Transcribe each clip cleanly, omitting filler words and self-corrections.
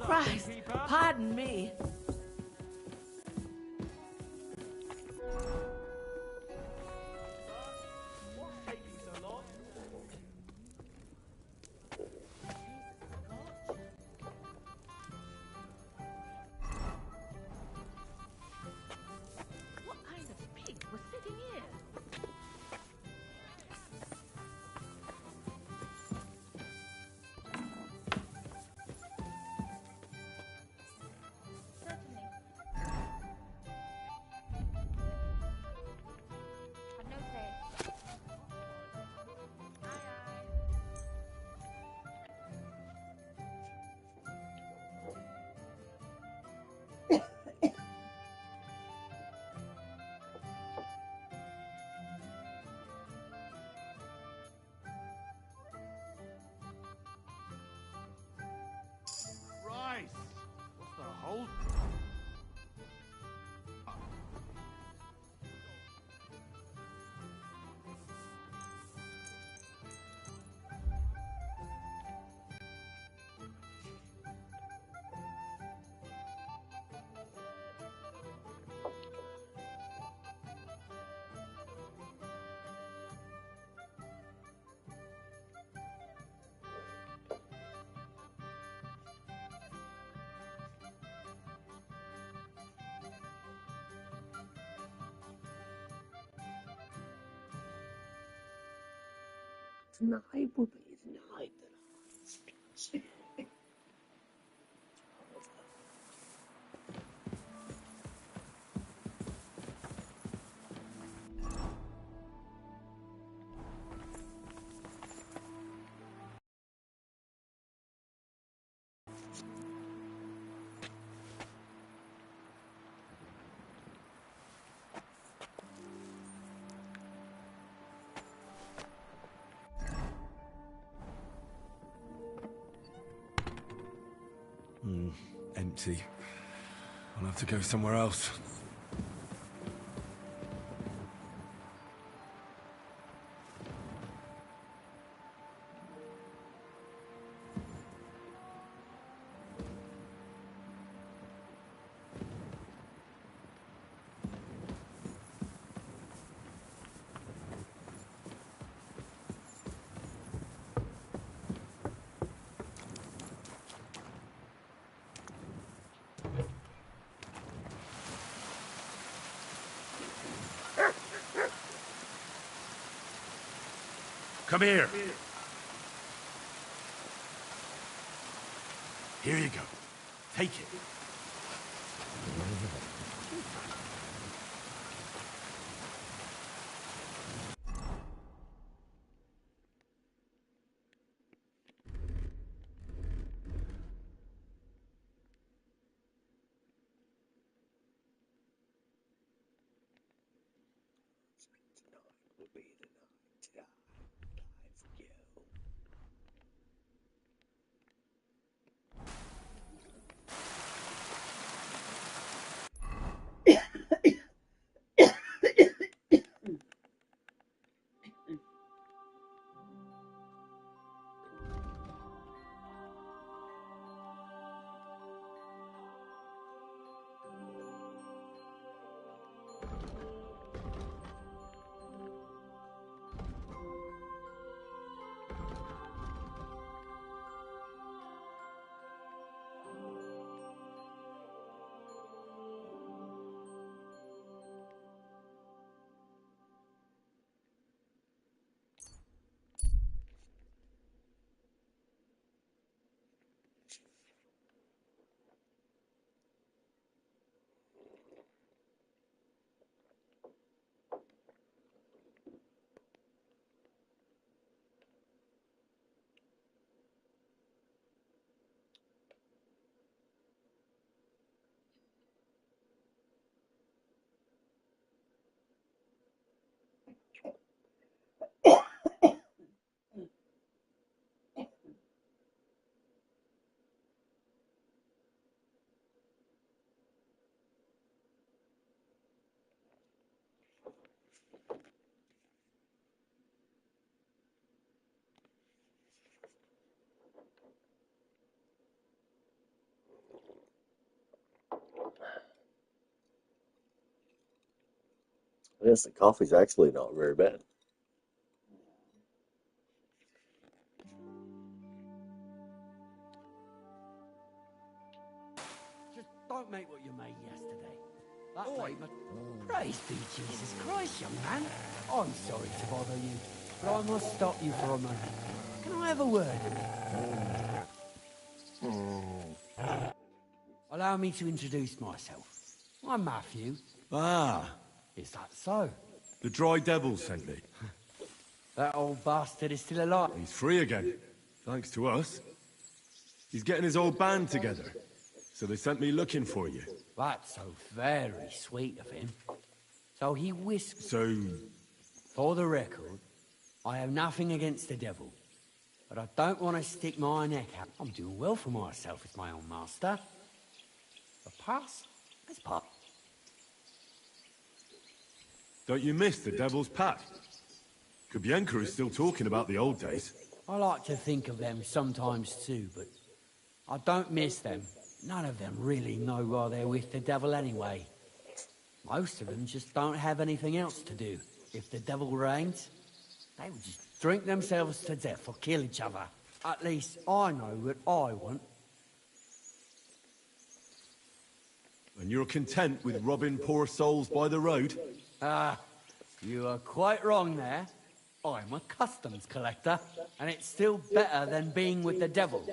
Christ, pardon me. What kind of pig was sitting here? Tonight will be the night that Empty. I'll have to go somewhere else. Come here. Here you go. Take it. tonight will be the night that I die for you. Yes, the coffee's actually not very bad. Just don't make what you made yesterday. That made my... Praise be Jesus Christ, young man. I'm sorry to bother you, but I must stop you for a moment. Can I have a word? Allow me to introduce myself. I'm Matthew. Ah, Is that so? the Dry Devil sent me. That old bastard is still alive. He's free again, thanks to us. He's getting his old band together, so they sent me looking for you. That's so very sweet of him. So he whispered... So, For the record, I have nothing against the devil. But I don't want to stick my neck out. I'm doing well for myself as my own master. The past is past. don't you miss the Devil's Pack? Kubienka is still talking about the old days. I like to think of them sometimes too, but I don't miss them. None of them really know why they're with the devil anyway. Most of them just don't have anything else to do. If the devil reigns, they would just drink themselves to death or kill each other. At least I know what I want. And you're content with robbing poor souls by the road? Ah, you are quite wrong there. I'm a customs collector, and it's still better than being with the devil.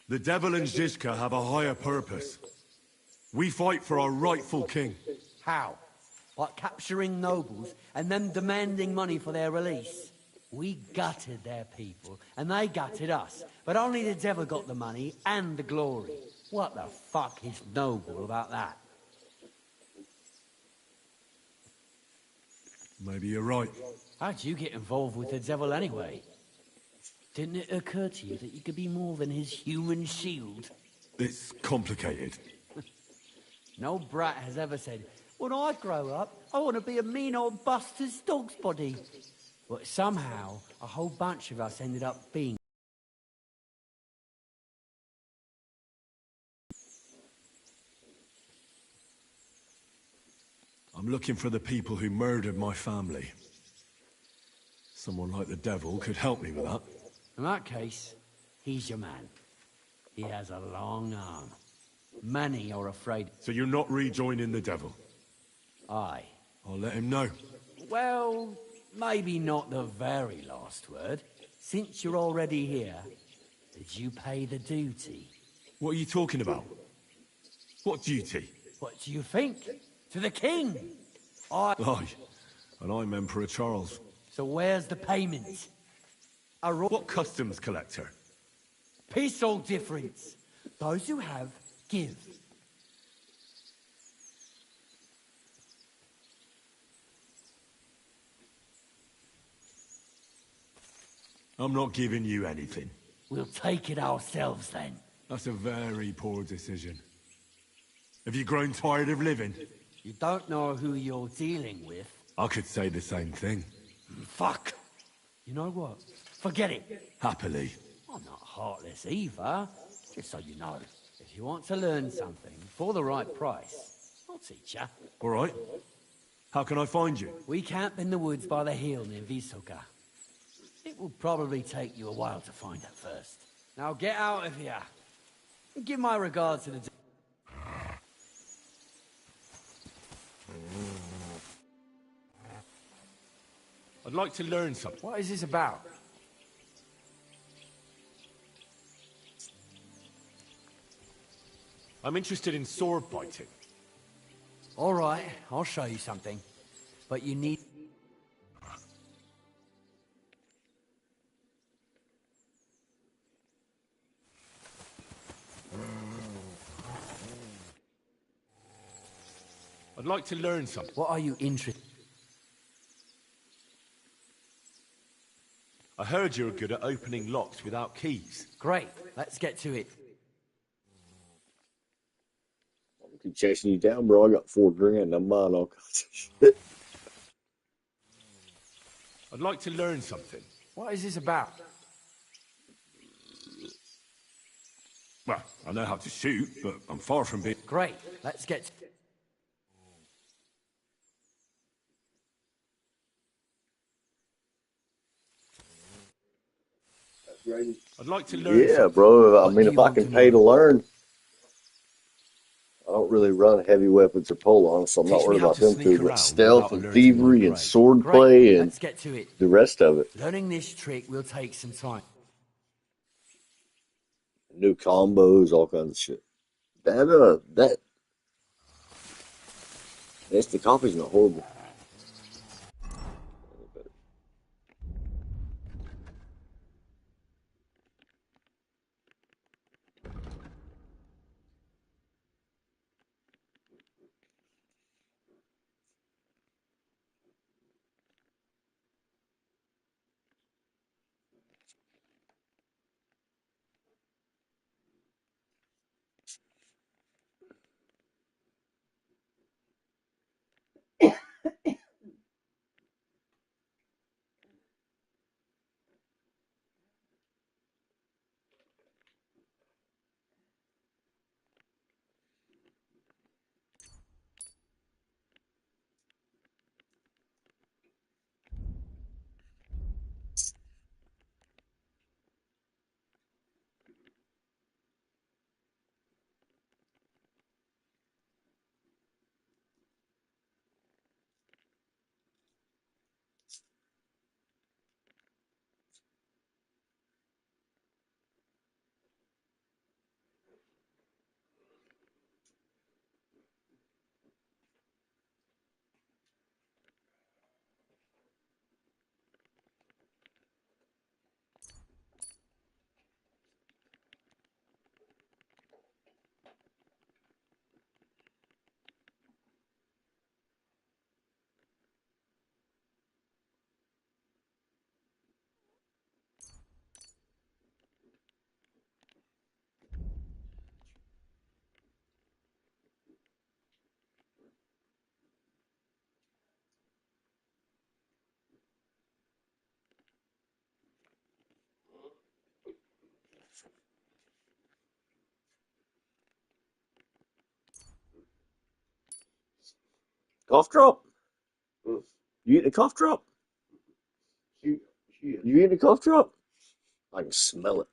The devil and Zizka have a higher purpose. We fight for our rightful king. How? By capturing nobles and then demanding money for their release. We gutted their people, and they gutted us. But only the devil got the money and the glory. What the fuck is noble about that? Maybe you're right. How'd you get involved with the devil anyway? Didn't it occur to you that you could be more than his human shield? It's complicated. No brat has ever said, when I grow up, I want to be a mean old Buster's dog's body. But somehow, a whole bunch of us ended up being. I'm looking for the people who murdered my family. Someone like the devil could help me with that. In that case, he's your man. He has a long arm. Many are afraid. So you're not rejoining the devil? Aye. I'll let him know. Well, maybe not the very last word. Since you're already here, did you pay the duty? What are you talking about? What duty? What do you think? To the king! I... Aye, and I'm Emperor Charles. So where's the payment? What customs collector? Peace all difference. Those who have, give. I'm not giving you anything. We'll take it ourselves then. That's a very poor decision. Have you grown tired of living? You don't know who you're dealing with. I could say the same thing. Fuck. You know what? Forget it. Happily. I'm not heartless either. Just so you know. If you want to learn something for the right price, I'll teach you. All right. How can I find you? We camp in the woods by the hill near Visoka. It will probably take you a while to find it first. Now get out of here. And give my regards to the... I'd like to learn something. What is this about? I'm interested in sword fighting. All right, I'll show you something. But you need... I'd like to learn something. What are you interested... I heard you're good at opening locks without keys. Great, let's get to it. I'm keep chasing you down, bro. I got $4 grand. I'm buying all kinds of shit. I'd like to learn something. What is this about? Well, I know how to shoot, but I'm far from being... Great, let's get... I'd like to learn Yeah, something. bro. I What mean, do if you I want can to pay know? to learn, I don't really run heavy weapons or pole on, so I'm not Teach me worried how about to them sneak two. But around stealth without and alerting thievery my and prey. sword Great, play and let's get to it. the rest of it. Learning this trick will take some time. New combos, all kinds of shit. That instant coffee's not horrible. Cough drop? You eating a cough drop? Shoot. You eating a cough drop? I can smell it.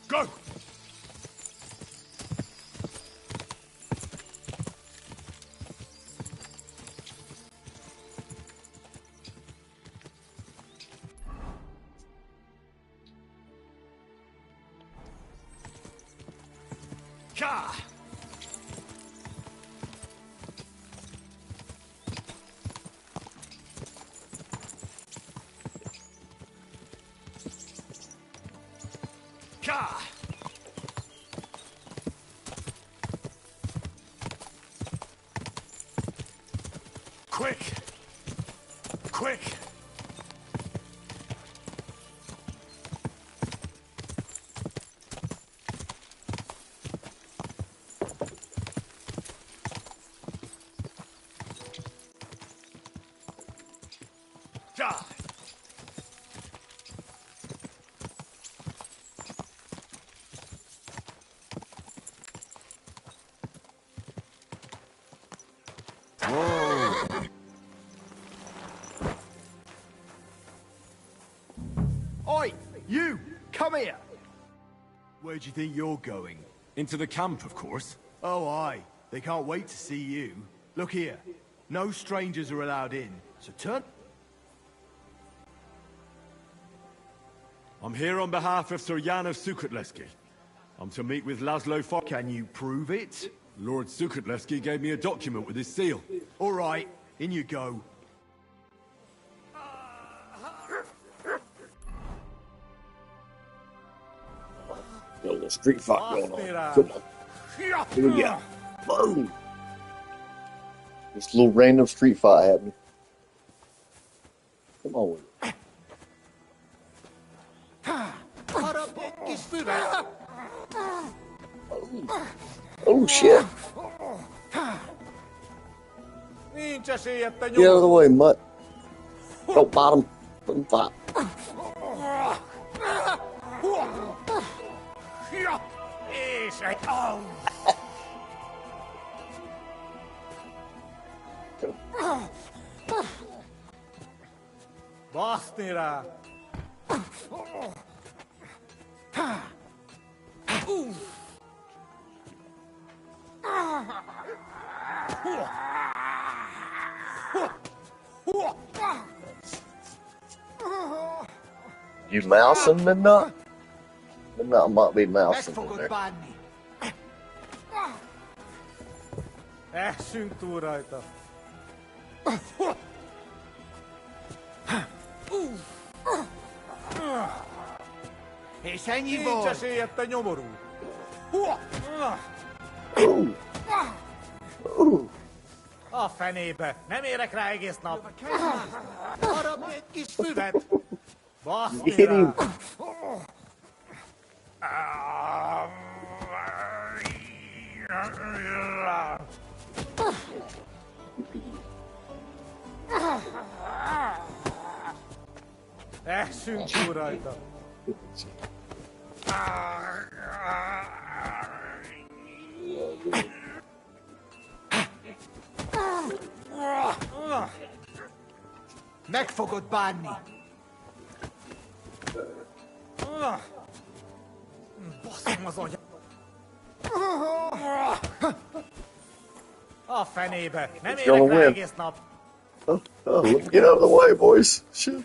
Go! Ka! Ka! Quick! Quick! Die! Oi, you! Come here! Where do you think you're going? Into the camp, of course. Oh, aye. They can't wait to see you. Look here. No strangers are allowed in, so turn... I'm here on behalf of Sir Jan of Sukutleski. I'm to meet with Laszlo Far... Can you prove it? Lord Sukutleski gave me a document with his seal. All right, in you go. Got a little street fight going on. Come on. Here we go. Boom! This little random street fight happening. Come on with it. Oh shit! Get out of the way, mutt. Go bottom. Boom, pop. Bastira. You mousing, Midnight? Midnight might be mousing in there. Syntuuraita. Ei sen Minkä voi. sieltä jomoru? Affenében, nem érek rá egész nap. Arra egy kis füvet. Get Baszni him! rá. Syntuuraita. Megfogod bánni! Basszom az agyam! A fenébe! Nem It's érek gonna rá win. egész nap! Get out of the way, boys. Shit.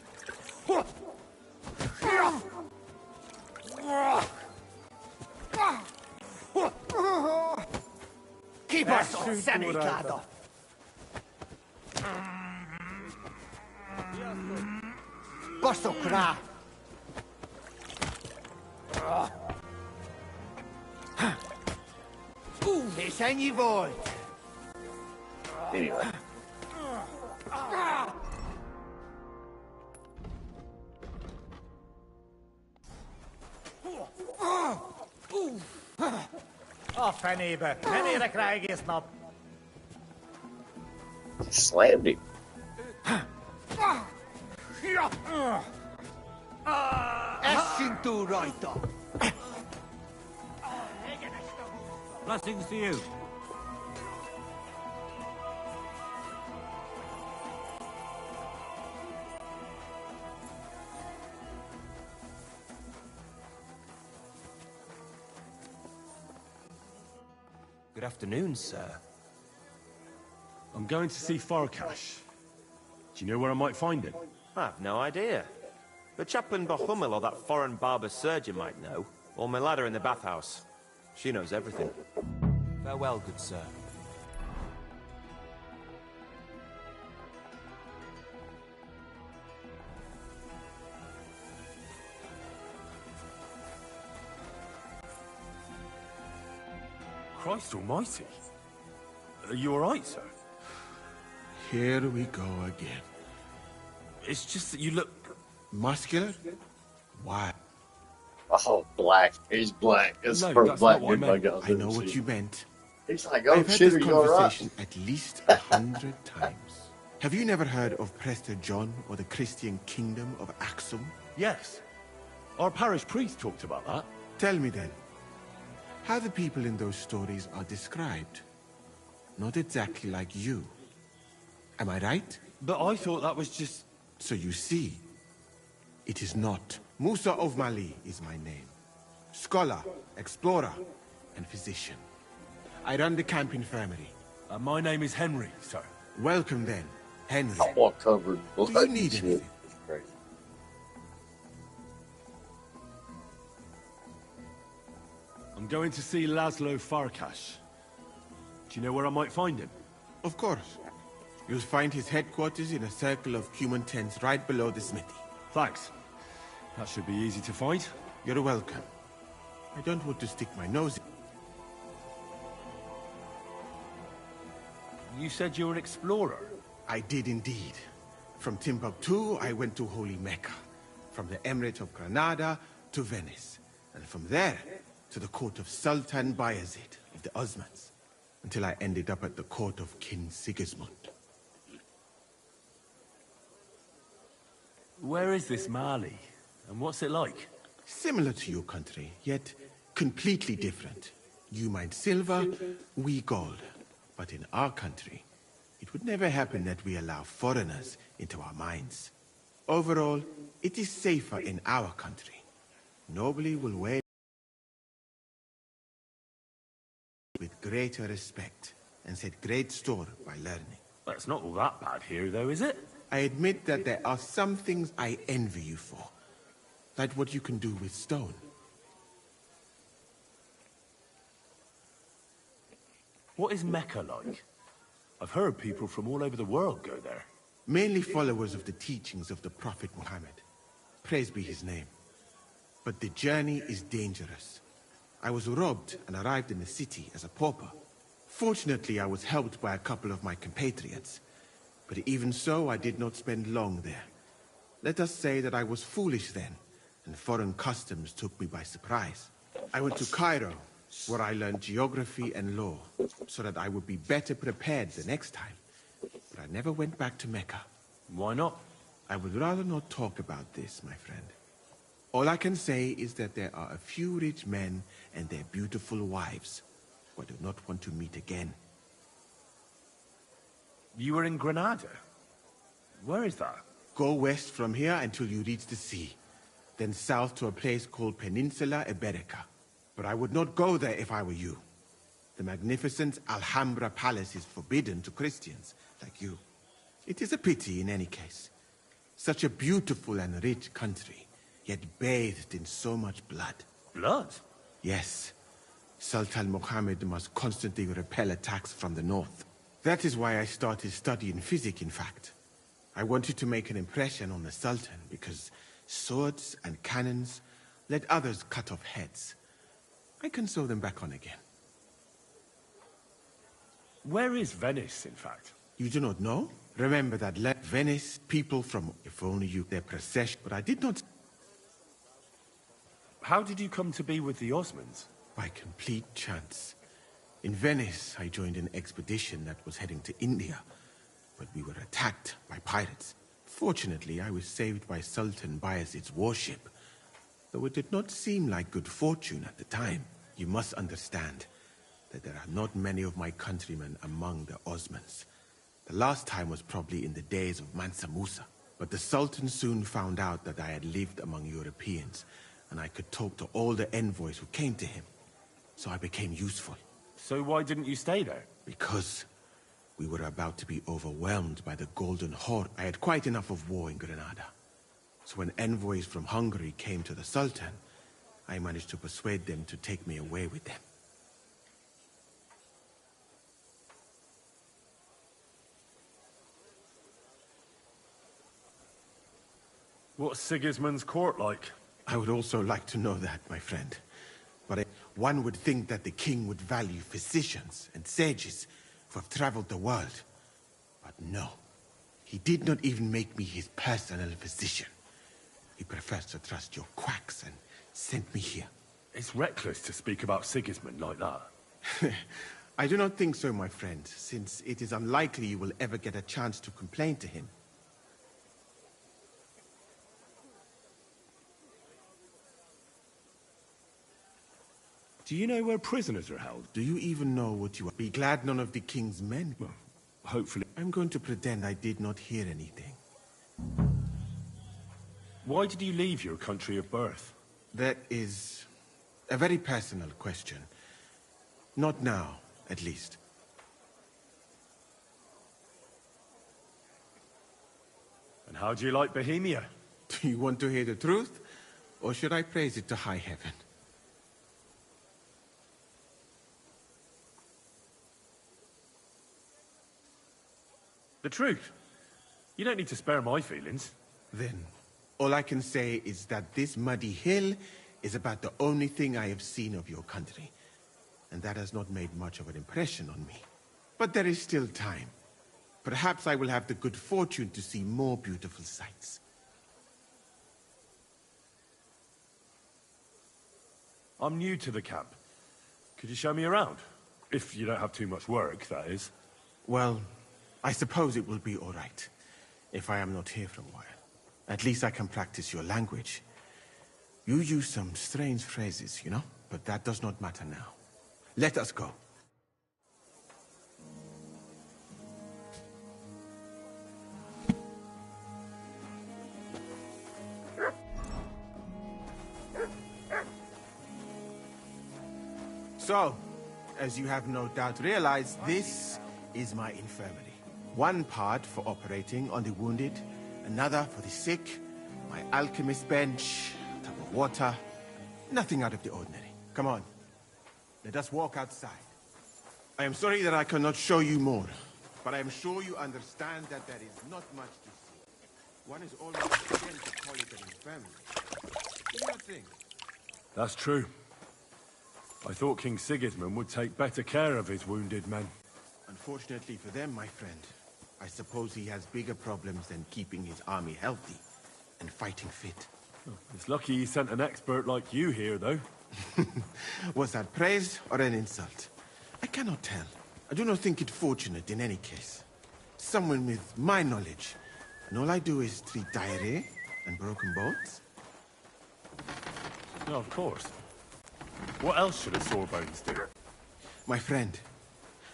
Kibaszott szemétláda! Baszok rá! És ennyi volt! Anyway. A fenébe! Nem érek rá egész nap! He slammed him. Essünk túl rajta! Blessings to you. Good afternoon, sir. I'm going to see Farkash. Do you know where I might find him? I have no idea. The chaplain Bohumil or that foreign barber surgeon might know. Or my ladder in the bathhouse. She knows everything. Farewell, good sir. Christ almighty. Are you alright, sir? Here we go again. It's just that you look... Muscular? Why? Oh, black. He's black. It's No, the first that's black not what I dude I meant. got. I know what you meant. He's like, oh I've had shit, this are you alright? conversation at least 100 times. Have you never heard of Prester John or the Christian kingdom of Axum? Yes. Our parish priest talked about that. Tell me then, how the people in those stories are described. Not exactly like you. Am I right? But I thought that was just... So you see, it is not. Musa of Mali is my name. Scholar, explorer, and physician. I run the camp infirmary. my name is Henry, sir. Welcome then, Henry. I'm all covered in blood Do you and need shit. anything? It's crazy. I'm going to see Laszlo Farkash. Do you know where I might find him? Of course. You'll find his headquarters in a circle of human tents right below the smithy. Thanks. That should be easy to find. You're welcome. I don't want to stick my nose in. You said you're an explorer. I did indeed. From Timbuktu, I went to Holy Mecca. From the Emirate of Granada to Venice. And from there, to the court of Sultan Bayezid of the Osmans. Until I ended up at the court of King Sigismund. Where is this Mali? And what's it like? Similar to your country, yet completely different. You mine silver, we gold. But in our country, it would never happen that we allow foreigners into our mines. Overall, it is safer in our country. Nobody will wait with greater respect and set great store by learning. Well, it's not all that bad here, though, is it? I admit that there are some things I envy you for. Like what you can do with stone. What is Mecca like? I've heard people from all over the world go there. Mainly followers of the teachings of the Prophet Muhammad. Praise be his name. But the journey is dangerous. I was robbed and arrived in the city as a pauper. Fortunately, I was helped by a couple of my compatriots. But even so, I did not spend long there. Let us say that I was foolish then, and foreign customs took me by surprise. I went to Cairo, where I learned geography and law, so that I would be better prepared the next time. But I never went back to Mecca. Why not? I would rather not talk about this, my friend. All I can say is that there are a few rich men and their beautiful wives who I do not want to meet again. You were in Granada? Where is that? Go west from here until you reach the sea. Then south to a place called Peninsula Iberica. But I would not go there if I were you. The magnificent Alhambra Palace is forbidden to Christians like you. It is a pity in any case. Such a beautiful and rich country, yet bathed in so much blood. Blood? Yes. Sultan Mohammed must constantly repel attacks from the north. That is why I started studying physics, in fact. I wanted to make an impression on the Sultan, because swords and cannons let others cut off heads. I can sew them back on again. Where is Venice, in fact? You do not know? Remember that Venice, people from, if only you, their procession, but I did not... How did you come to be with the Osmans? By complete chance. In Venice, I joined an expedition that was heading to India, but we were attacked by pirates. Fortunately, I was saved by Sultan Bayezid's warship, though it did not seem like good fortune at the time. You must understand that there are not many of my countrymen among the Osmans. The last time was probably in the days of Mansa Musa, but the Sultan soon found out that I had lived among Europeans, and I could talk to all the envoys who came to him. So I became useful. So why didn't you stay there? Because we were about to be overwhelmed by the Golden Horde. I had quite enough of war in Granada. So when envoys from Hungary came to the Sultan, I managed to persuade them to take me away with them. What's Sigismund's court like? I would also like to know that, my friend. But one would think that the king would value physicians and sages who have traveled the world. But no. He did not even make me his personal physician. He prefers to trust your quacks and sent me here. It's reckless to speak about Sigismund like that. I do not think so, my friend, since it is unlikely you will ever get a chance to complain to him. Do you know where prisoners are held? Do you even know what you are? Be glad none of the king's men. Well, hopefully. I'm going to pretend I did not hear anything. Why did you leave your country of birth? That is a very personal question. Not now, at least. And how do you like Bohemia? Do you want to hear the truth? Or should I praise it to high heaven? The truth. You don't need to spare my feelings. Then, all I can say is that this muddy hill is about the only thing I have seen of your country. And that has not made much of an impression on me. But there is still time. Perhaps I will have the good fortune to see more beautiful sights. I'm new to the camp. Could you show me around? If you don't have too much work, that is. Well, I suppose it will be all right, if I am not here for a while. At least I can practice your language. You use some strange phrases, you know? But that does not matter now. Let us go. So, as you have no doubt realized, this is my infirmary. One part for operating on the wounded, another for the sick, my alchemist bench, a tub of water, nothing out of the ordinary. Come on, let us walk outside. I am sorry that I cannot show you more, but I am sure you understand that there is not much to see. One is almost content to call it an infirmary. Do you not think? That's true. I thought King Sigismund would take better care of his wounded men. Unfortunately for them, my friend, I suppose he has bigger problems than keeping his army healthy and fighting fit. It's lucky he sent an expert like you here, though. Was that praise or an insult? I cannot tell. I do not think it fortunate in any case. Someone with my knowledge, and all I do is treat diarrhea and broken bones. No, of course. What else should a sore bones do? My friend,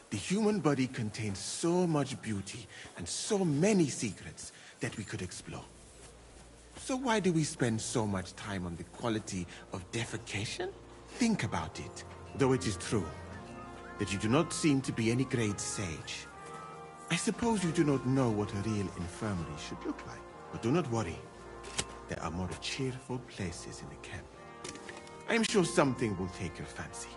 the human body contains so much beauty and so many secrets that we could explore. So why do we spend so much time on the quality of defecation? Think about it. Though it is true that you do not seem to be any great sage, I suppose you do not know what a real infirmary should look like. But do not worry. There are more cheerful places in the camp. I am sure something will take your fancy.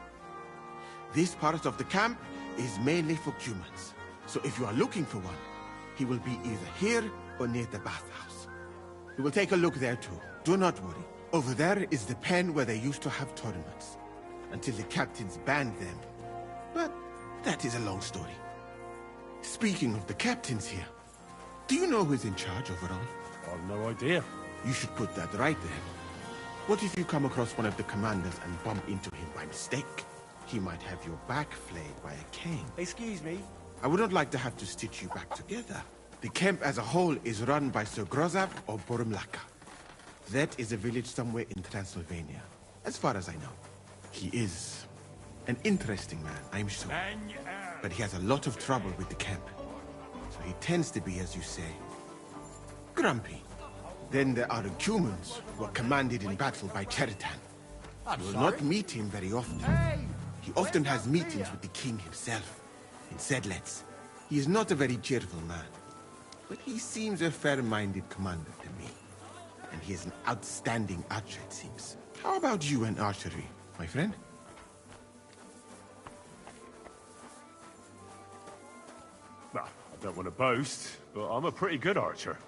This part of the camp is mainly for humans. So if you are looking for one, he will be either here or near the bathhouse. We will take a look there too. Do not worry. Over there is the pen where they used to have tournaments, until the captains banned them. But that is a long story. Speaking of the captains here, do you know who's in charge overall? I've no idea. You should put that right there. What if you come across one of the commanders and bump into him by mistake? He might have your back flayed by a cane. Excuse me? I would not like to have to stitch you back together. The camp as a whole is run by Sir Grozav or Borumlaka. That is a village somewhere in Transylvania, as far as I know. He is an interesting man, I'm sure. But he has a lot of trouble with the camp. So he tends to be, as you say, grumpy. Then there are the humans, who are commanded in battle by Cheritan. You will not meet him very often. He often has meetings with the king himself, in Sedlets. He is not a very cheerful man, but he seems a fair-minded commander to me. And he is an outstanding archer, it seems. How about you and archery, my friend? Well, I don't want to boast, but I'm a pretty good archer.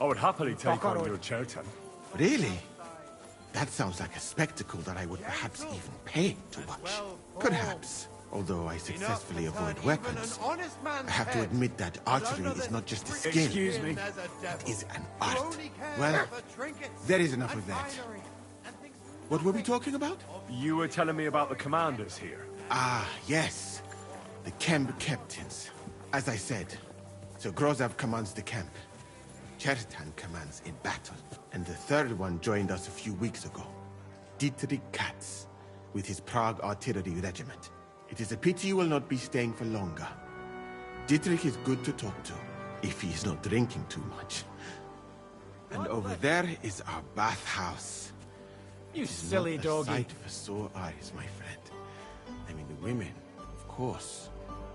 I would happily take on your Chertan. Really? That sounds like a spectacle that I would perhaps even pay to watch. Perhaps. Although I successfully avoid weapons, I have to admit that archery is not just a skill. Excuse me? It is an art. Well, there is enough of that. What were we talking about? You were telling me about the commanders here. Ah, yes. The camp captains. As I said, Sir Grozav commands the camp. Chertan commands in battle. And the third one joined us a few weeks ago. Dietrich Katz, with his Prague artillery regiment. It is a pity you will not be staying for longer. Dietrich is good to talk to, if he is not drinking too much. And over there is our bathhouse. You silly doggy. Sight for sore eyes, my friend. I mean the women, of course.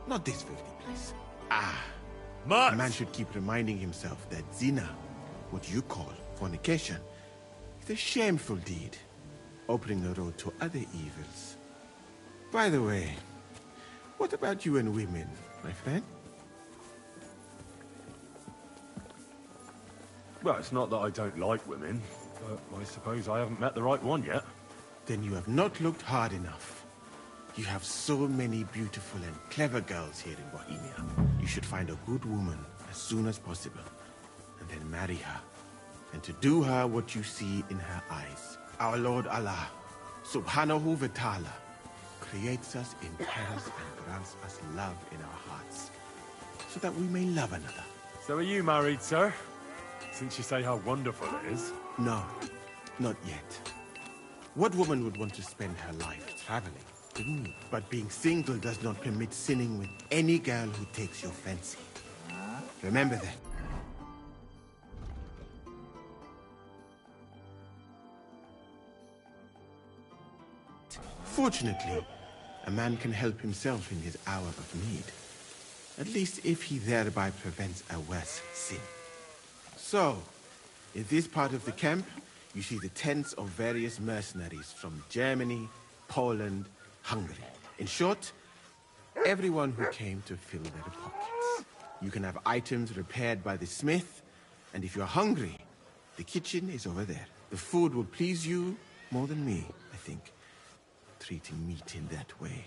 Not this filthy place. Ah. A man should keep reminding himself that zina, what you call fornication, is a shameful deed, opening the road to other evils. By the way, what about you and women, my friend? Well, it's not that I don't like women, but I suppose I haven't met the right one yet. Then you have not looked hard enough. You have so many beautiful and clever girls here in Bohemia. You should find a good woman as soon as possible, and then marry her. And to do her what you see in her eyes. Our Lord Allah, Subhanahu wa Ta'ala, creates us in pairs and grants us love in our hearts, so that we may love another. So are you married, sir? Since you say how wonderful it is. No, not yet. What woman would want to spend her life traveling? But being single does not permit sinning with any girl who takes your fancy. Remember that. Fortunately, a man can help himself in his hour of need. At least if he thereby prevents a worse sin. So, in this part of the camp, you see the tents of various mercenaries from Germany, Poland, Hungary. In short, everyone who came to fill their pockets. You can have items repaired by the smith, and if you're hungry, the kitchen is over there. The food will please you more than me, I think. Treating meat in that way.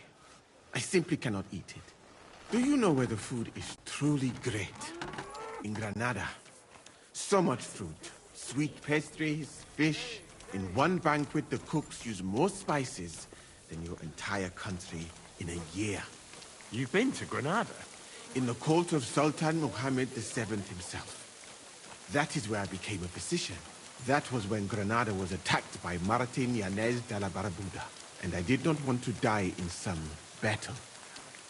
I simply cannot eat it. Do you know where the food is truly great? In Granada. So much fruit, sweet pastries, fish. In one banquet, the cooks use more spices than your entire country in a year. You've been to Granada? In the court of Sultan Muhammad VII himself. That is where I became a physician. That was when Granada was attacked by Martin Yanez de la Barbuda. And I did not want to die in some battle.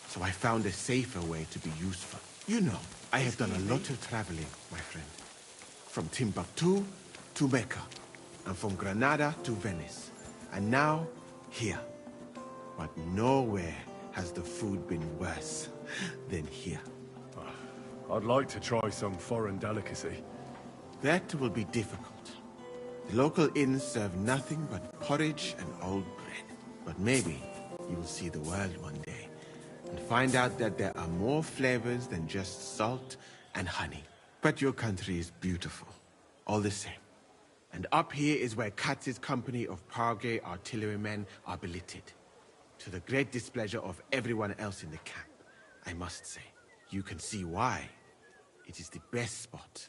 So I found a safer way to be useful. You know, I have done a lot of traveling, my friend. from Timbuktu to Mecca, and from Granada to Venice, and now here. But nowhere has the food been worse than here. I'd like to try some foreign delicacy. That will be difficult. The local inns serve nothing but porridge and old bread. But maybe you will see the world one day and find out that there are more flavors than just salt and honey. But your country is beautiful, all the same. And up here is where Katz's company of Pargay artillerymen are billeted, to the great displeasure of everyone else in the camp, I must say. You can see why. It is the best spot,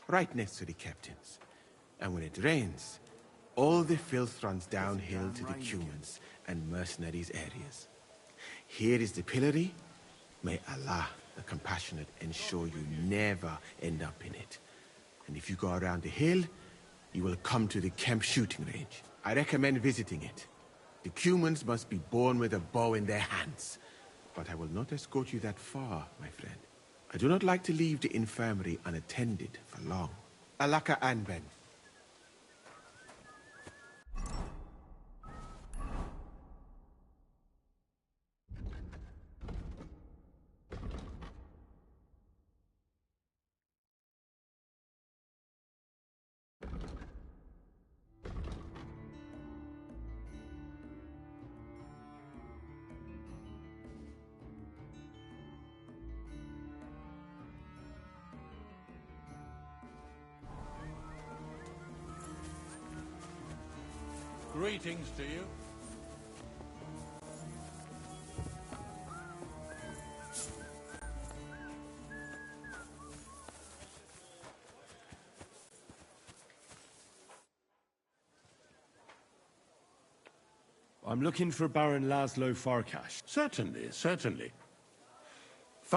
right next to the captain's. And when it rains, all the filth runs downhill to the Cumans and mercenaries areas. Here is the pillory. May Allah, the compassionate, ensure you never end up in it. And if you go around the hill, you will come to the camp shooting range. I recommend visiting it. The Cumans must be born with a bow in their hands. But I will not escort you that far, my friend. I do not like to leave the infirmary unattended for long. Alaka Anben. Greetings to you. I'm looking for Baron Laszlo Farkash. Certainly, certainly.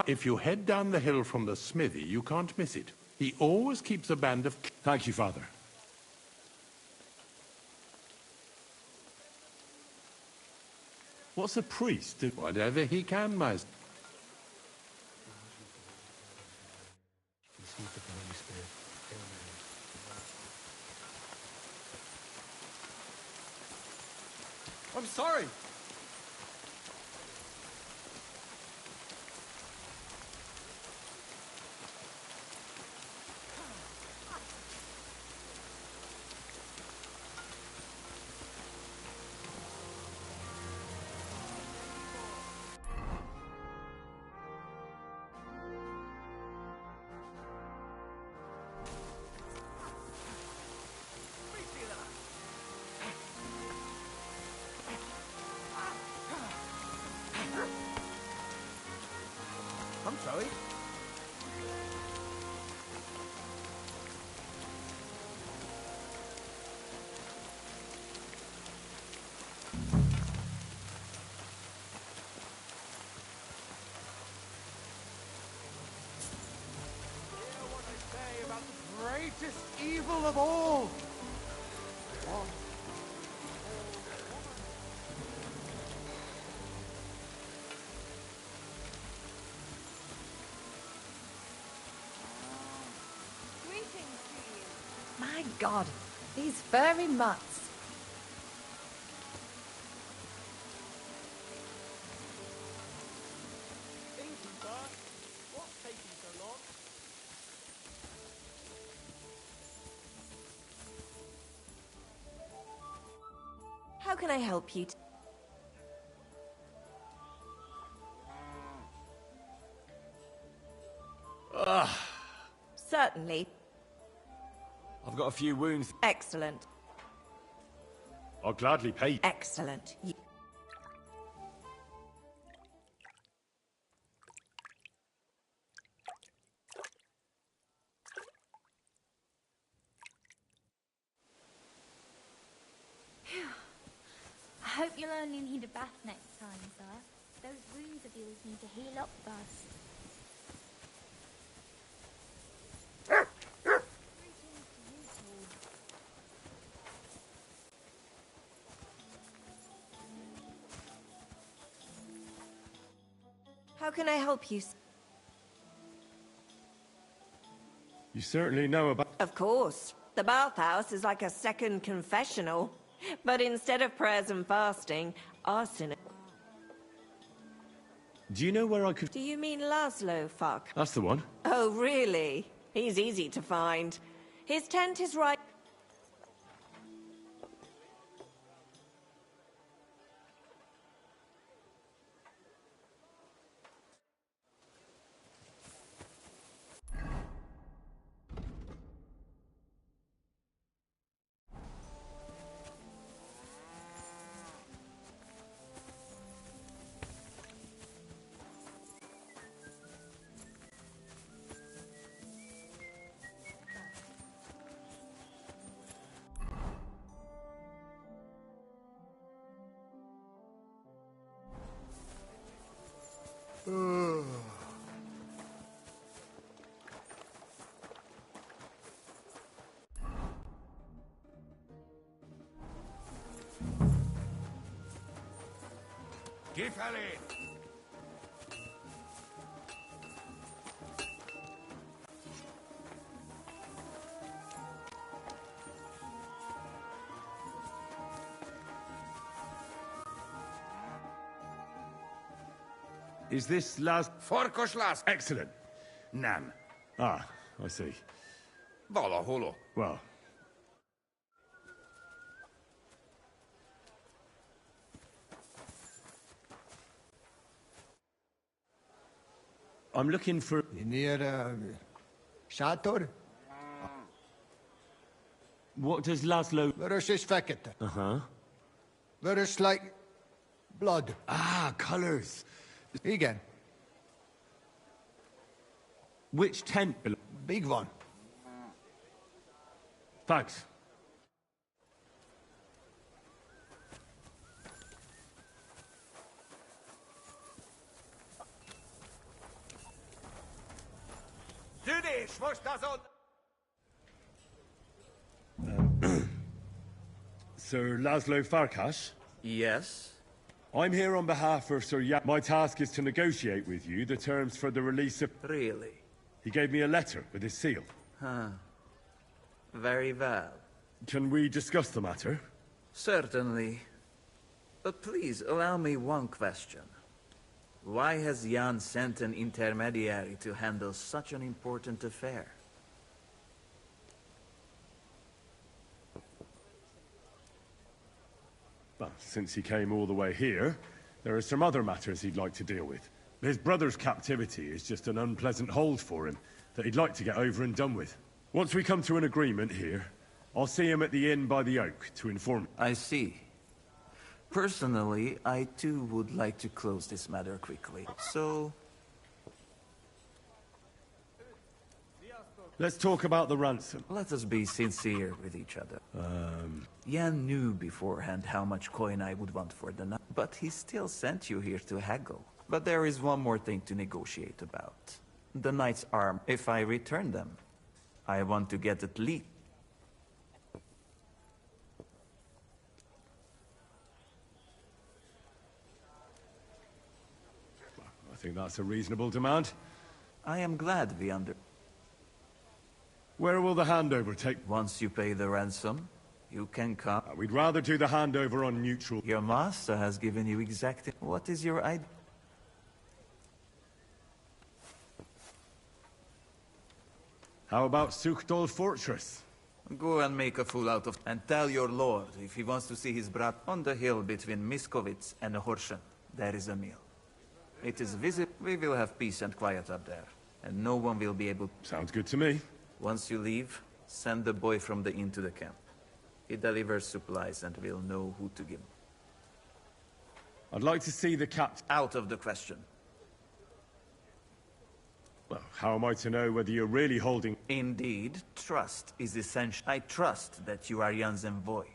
If you head down the hill from the smithy, you can't miss it. He always keeps a band of... Thank you, Father. What's a priest? Whatever he can, Master. I'm sorry. I'm sorry. Hear what I say about the greatest evil of all. My God, these furry mutts. What's taking so long? How can I help you? Certainly. I've got a few wounds. Excellent. I'll gladly pay. Excellent. I hope you'll only need a bath next time, sir. Those wounds of yours need to heal up first. How can I help you? You certainly know about... Of course. The bathhouse is like a second confessional. But instead of prayers and fasting, arson... Do you know where I could... Do you mean Laszlo, fuck? That's the one. Oh, really? He's easy to find. His tent is right... Gefällig! Is this Laz... Farkaslász! Excellent. Nem. Ah, I see. Valahol. Well... I'm looking for... Near, Sátor? What does Laszlo... Vörös és fekete. Uh-huh. Vörös like blood. Ah, colors. Igen. Which tent... Big one. Thanks. Tűnés most azon! Sir Laszlo Farkas? Yes? I'm here on behalf of Sir Jan. My task is to negotiate with you the terms for the release of... Really? He gave me a letter with his seal. Huh. Very well. Can we discuss the matter? Certainly. But please, allow me one question. Why has Jan sent an intermediary to handle such an important affair? Well, since he came all the way here, there are some other matters he'd like to deal with. His brother's captivity is just an unpleasant hold for him that he'd like to get over and done with. Once we come to an agreement here, I'll see him at the inn by the oak to inform... I see. Personally, I too would like to close this matter quickly, so... Let's talk about the ransom. Let us be sincere with each other. Jan knew beforehand how much coin I would want for the night, but he still sent you here to haggle. But there is one more thing to negotiate about. The knight's arm. If I return them, I want to get at least... I think that's a reasonable demand. I am glad we under... Where will the handover take... Once you pay the ransom, you can come... We'd rather do the handover on neutral... Your master has given you exactly... What is your idea? How about Sukhdol Fortress? Go and make a fool out of... And tell your lord if he wants to see his brat on the hill between Miskovitz and Horshen. There is a meal. It is visit. We will have peace and quiet up there. And no one will be able... Sounds good to me. Once you leave, send the boy from the inn to the camp. He delivers supplies and we'll know who to give. I'd like to see the captain... Out of the question. Well, how am I to know whether you're really holding... Indeed, trust is essential. I trust that you are Jan's envoy.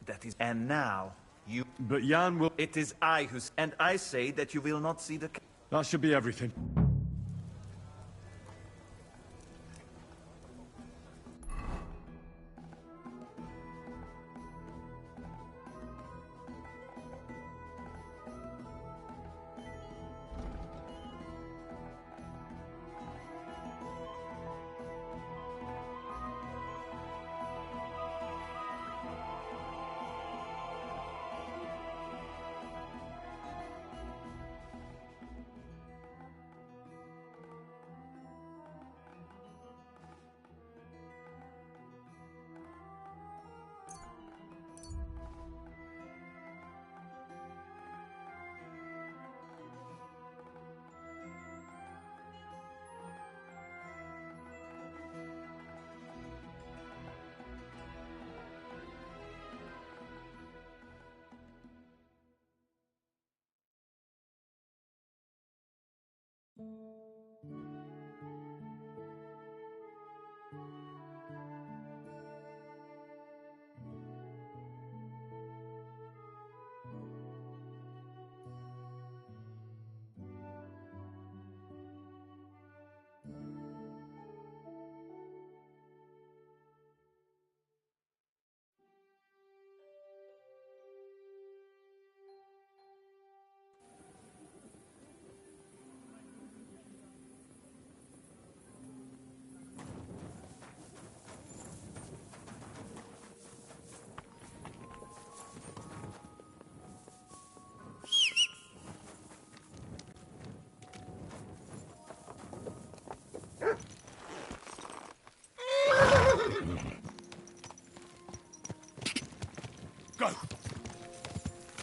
That is... And now, you... But Jan will... It is I who... And I say that you will not see the... That should be everything.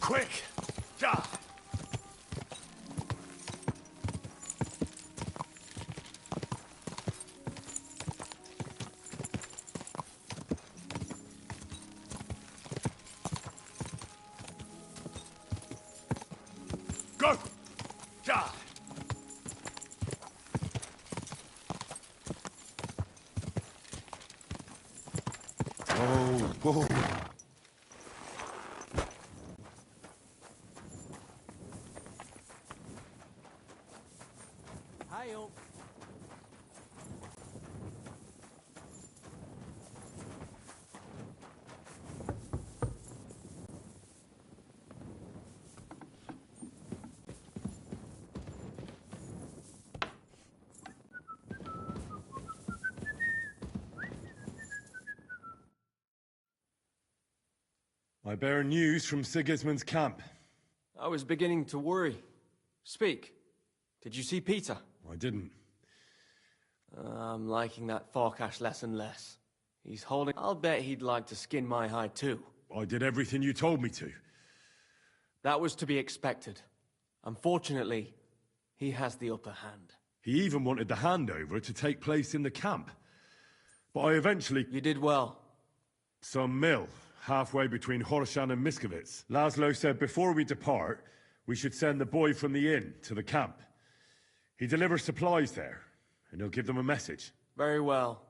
Quick! Ja! Go! Ja! Oh, whoa. Hail. I bear news from Sigismund's camp. I was beginning to worry. Speak. Did you see Peter? I didn't. I'm liking that Farkash less and less. He's holding... I'll bet he'd like to skin my hide too. I did everything you told me to. That was to be expected. Unfortunately, he has the upper hand. He even wanted the handover to take place in the camp. But I eventually... You did well. Some mill, halfway between Horshan and Miskovitz. Laszlo said before we depart, we should send the boy from the inn to the camp. He delivers supplies there, and he'll give them a message. Very well.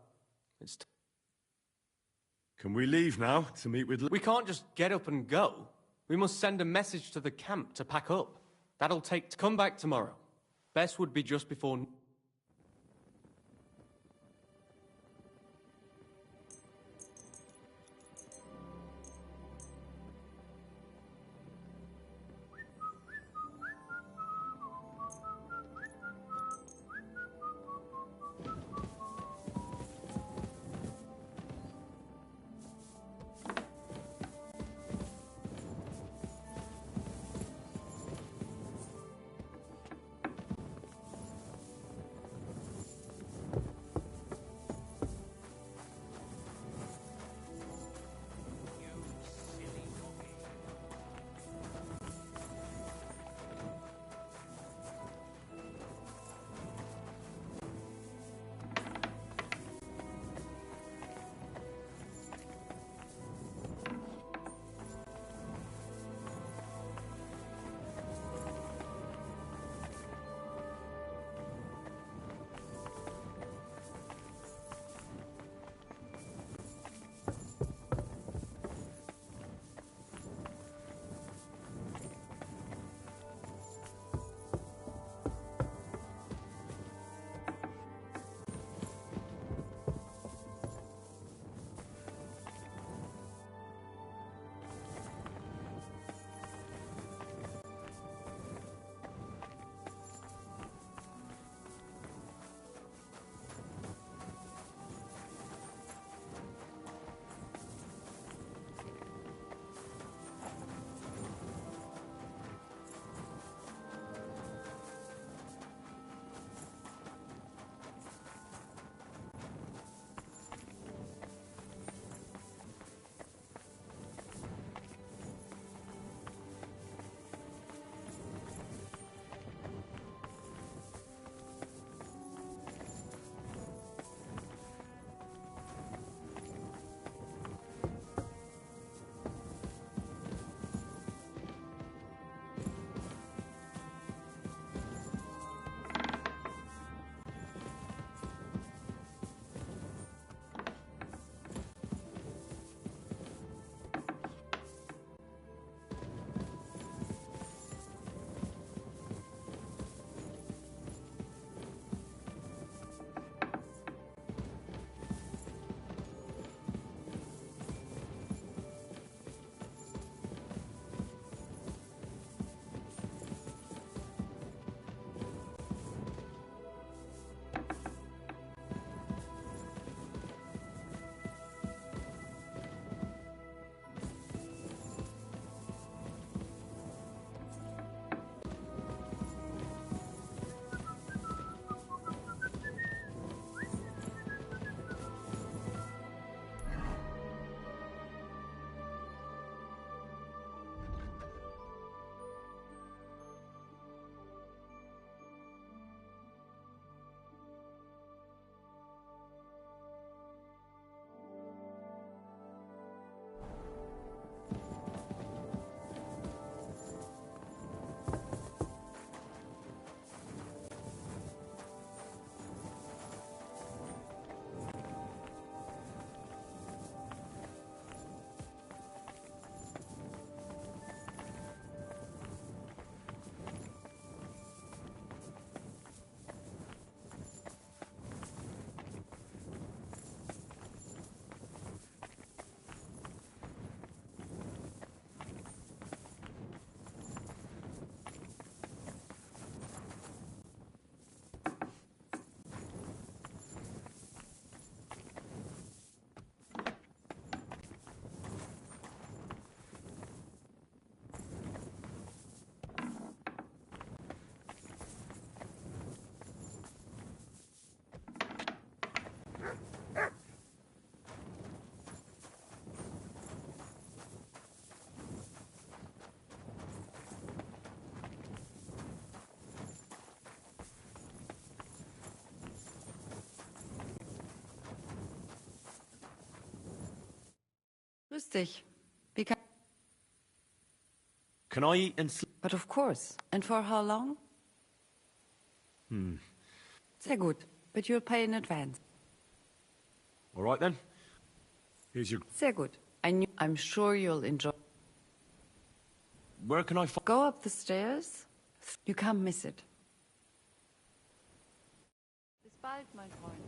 Can we leave now to meet with... We can't just get up and go. We must send a message to the camp to pack up. That'll take... Come back tomorrow. Best would be just before... dich. Wie kann... Can I eat and sleep? But of course. And for how long? Sehr gut. But you'll pay in advance. All right then. Here's your... Sehr gut. I'm sure you'll enjoy... Where can I find... Go up the stairs. You can't miss it. Bis bald, mein Freund.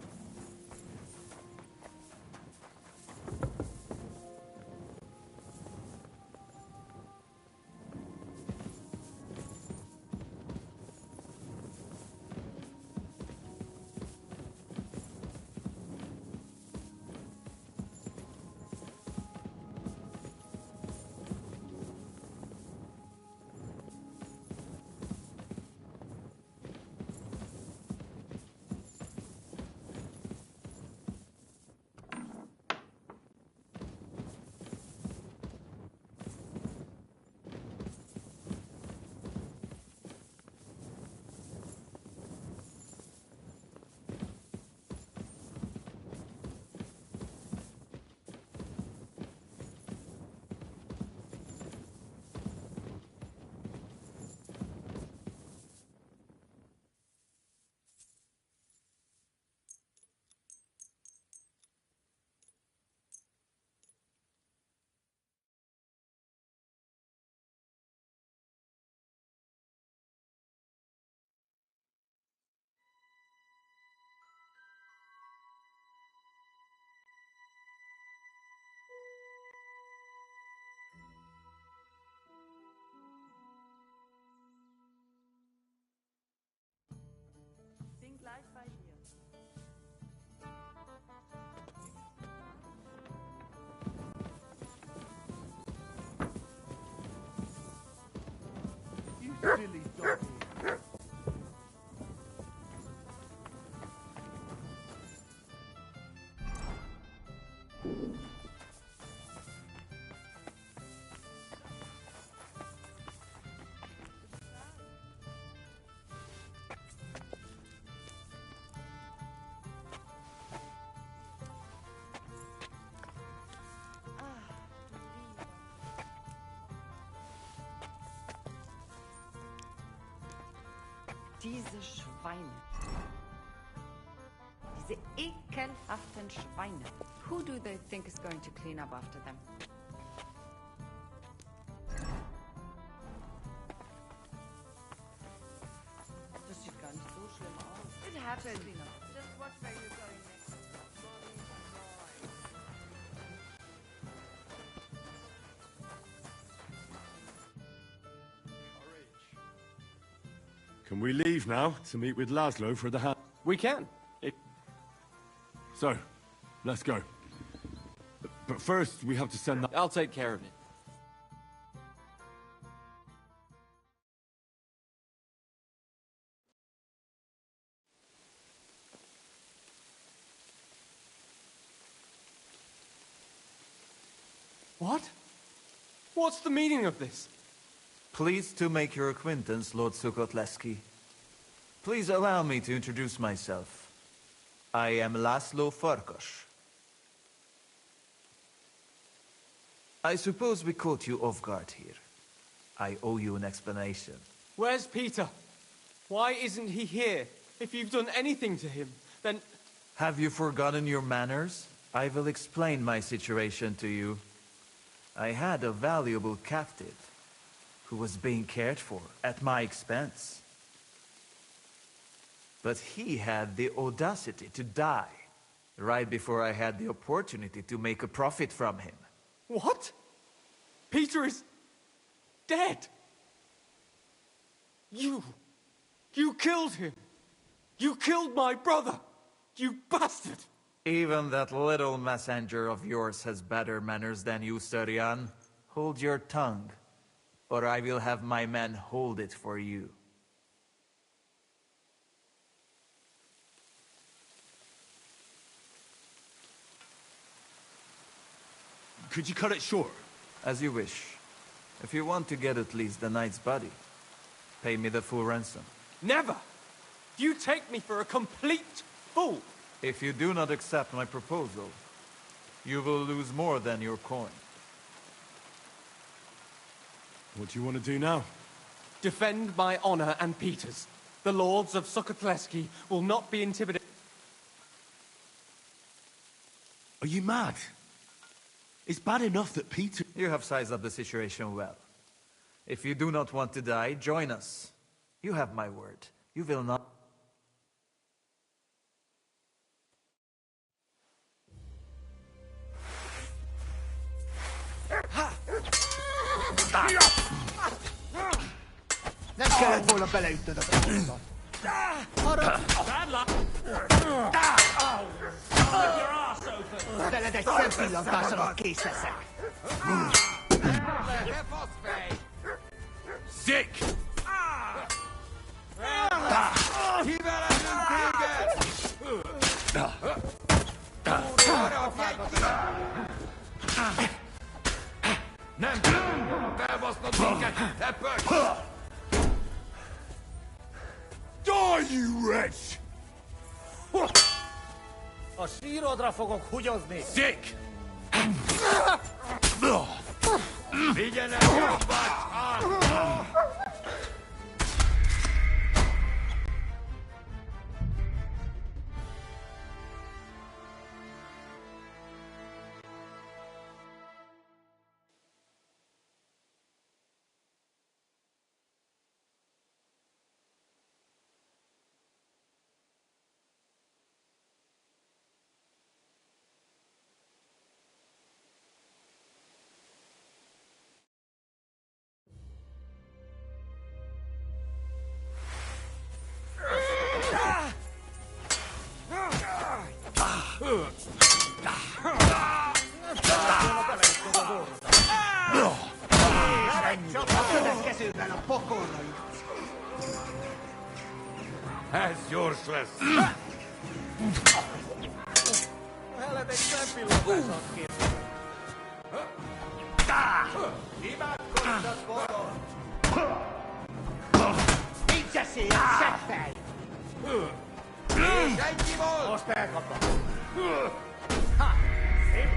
Bin gleich bei dir. You silly doggy. Diese Schweine. Diese ekelhaften Schweine. Who do they think is going to clean up after them? Das sieht gar nicht so schlimm aus. It happens. Just watch where you're going next. Can we leave now to meet with Laszlo for the hand? We can. So, let's go. But first, we have to send that... I'll take care of it. What? What's the meaning of this? Pleased to make your acquaintance, Lord Sukotleski. Please allow me to introduce myself. I am Laszlo Farkas. I suppose we caught you off guard here. I owe you an explanation. Where's Peter? Why isn't he here? If you've done anything to him, then... Have you forgotten your manners? I will explain my situation to you. I had a valuable captive who was being cared for at my expense. But he had the audacity to die right before I had the opportunity to make a profit from him. What? Peter is... dead! You killed him! You killed my brother! You bastard! Even that little messenger of yours has better manners than you, Surian. Hold your tongue, or I will have my men hold it for you. Could you cut it short? As you wish. If you want to get at least the knight's body, pay me the full ransom. Never! You take me for a complete fool! If you do not accept my proposal, you will lose more than your coin. What do you want to do now? Defend my honor and Peter's. The lords of Sukatleski will not be intimidated. Are you mad? It's bad enough that Peter... You have sized up the situation well. If you do not want to die, join us. You have my word. You will not... Nem kellett volna beleütnöd a kapcsolat. Veled egy szempillantás alatt kész leszek. Sick! Kivelezünk téged! Nem! Felbasznod minket! Te pöcs! Die, you wretch! A sírodra fogok hugyozni! Sick! Vigyenek jobbat! Csak a következőben a pokolra jutsz. Ez gyors lesz! Veled egy szempillantásat készül. Imádkoztat magad! Nincs eszélyed, seggfej! Senki volt! Most elkapom! Ha! Szép!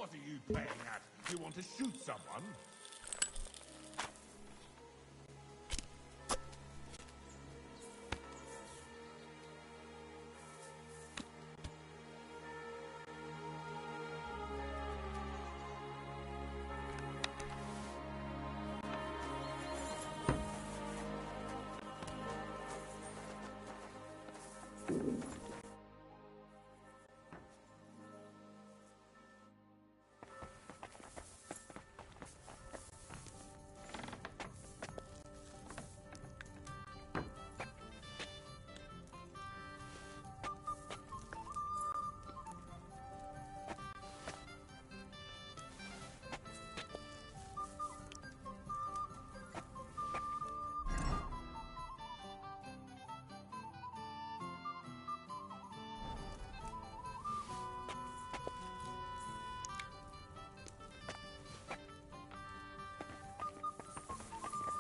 What are you playing at? You want to shoot someone?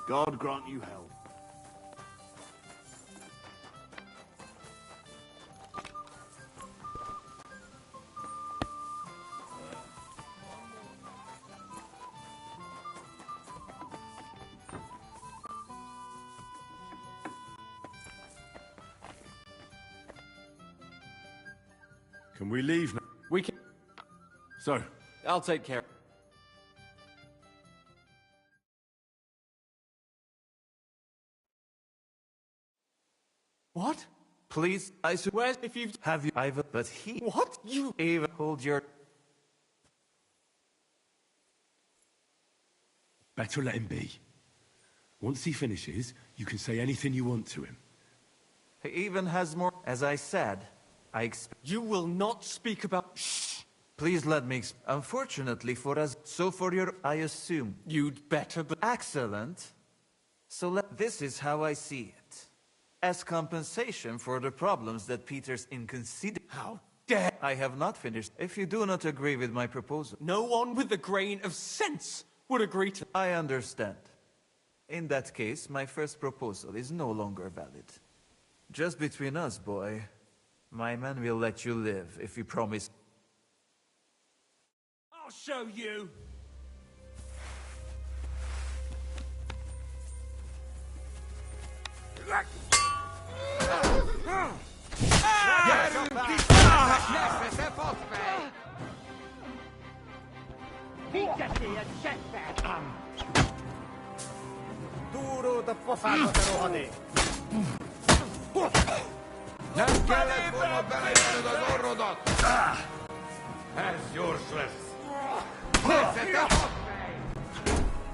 God grant you help. Can we leave now? We can... So, I'll take care. What? Please, I swear if you have you Ivan, but he What? You even hold your better let him be. Once he finishes, you can say anything you want to him. he even has more. As I said, I expect You will not speak about Shh. Please let me unfortunately for us so for your I assume You'd better be excellent. So this is how I see it. As compensation for the problems that Peter's inconsiderate. How dare I have not finished. If you do not agree with my proposal. No one with a grain of sense would agree to I understand. In that case, my first proposal is no longer valid. Just between us, boy. My man will let you live if you promise. I'll show you. Túrót pofádba, te rohadék! Nem kellett volna belejönnöd az orrodat! Ez gyors lesz. Persze, te faszfej!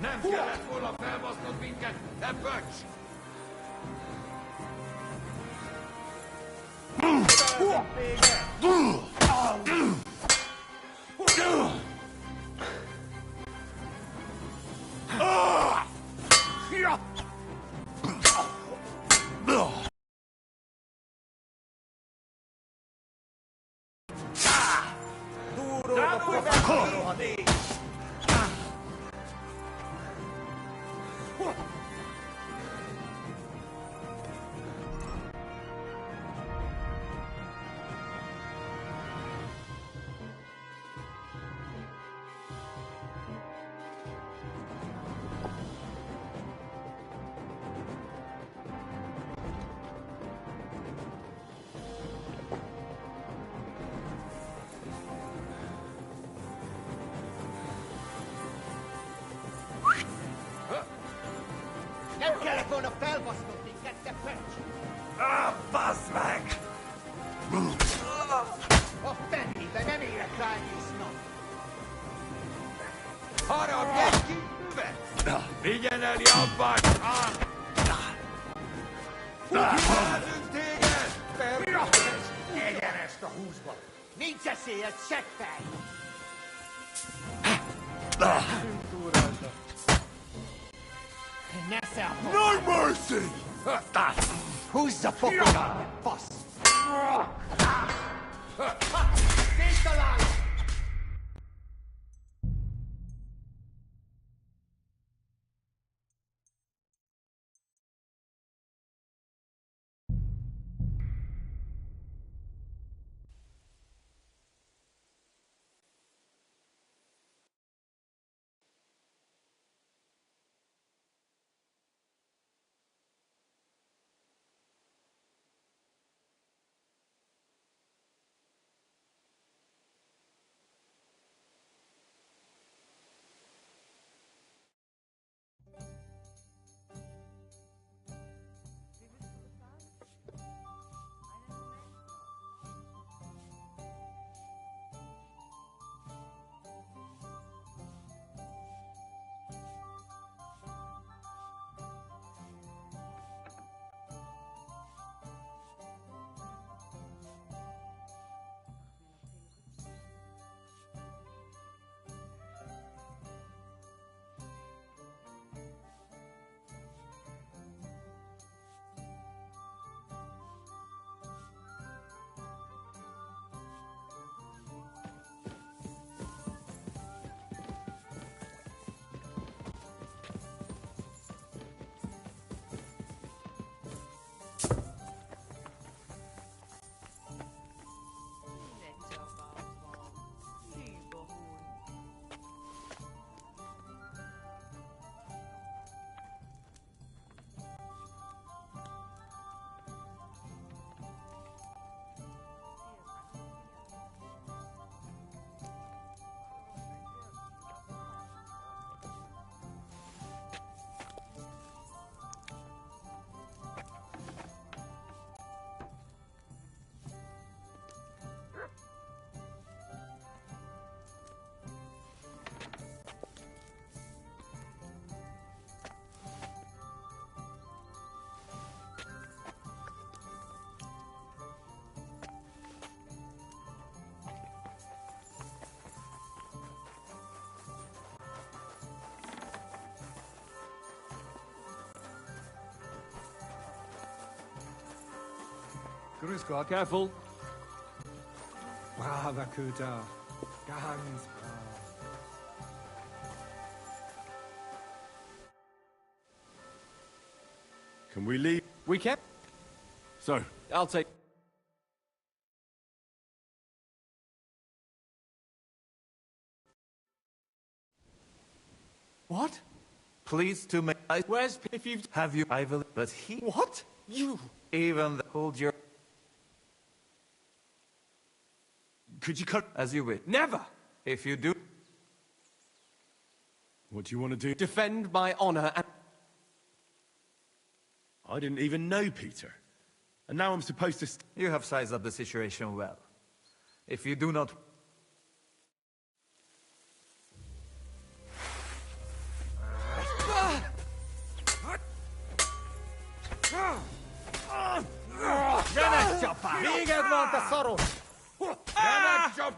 Nem kellett volna felbasznod minket, te böcs! Nem kellett volna felbasznod minket, te pöcs! Bazd meg! A fenébe nem érek rá egész nap! Haragudj ki, üveg! Vigyen el, Jabbak! Kivázzünk téged! Egyenest a húsba! Nincs esélyed, seggfej! Nesze a No mercy! Húzz a pokolát, fasz! Széttalálom! Grüß Gott. Careful. Braver Köter. Ganz brav. Can we leave? We can. So, I'll take... What? Please to make... Where's... If you've... Have you... I will... But he... What? You... Even... Hold your... could you cut... As you wish. Never! If you do... What do you want to do? Defend my honor and... I didn't even know Peter. And now I'm supposed to... You have sized up the situation well. If you do not... Véget van, te szaros! Ezzel,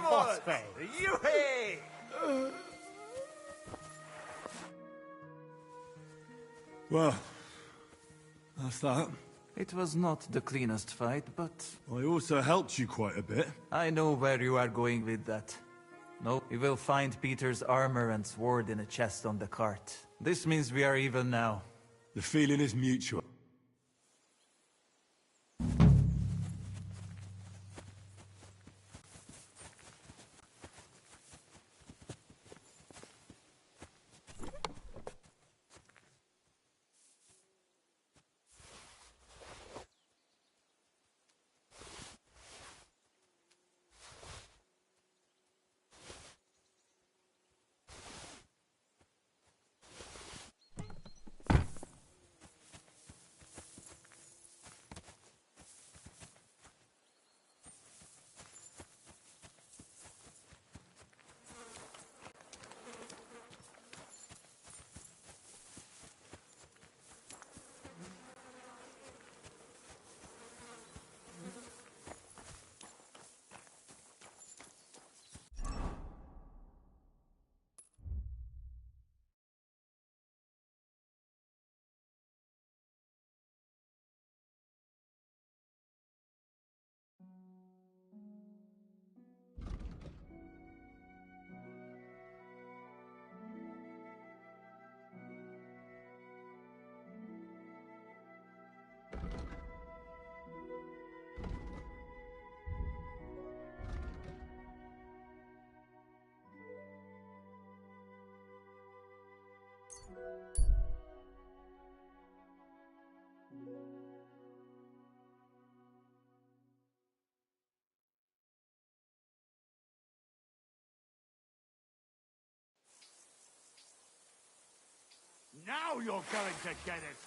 baszfej! Juhé! Well, that's that. It was not the cleanest fight, but... I also helped you quite a bit. I know where you are going with that. No, you will find Peter's armor and sword in a chest on the cart. This means we are even now. The feeling is mutual. Now you're going to get it!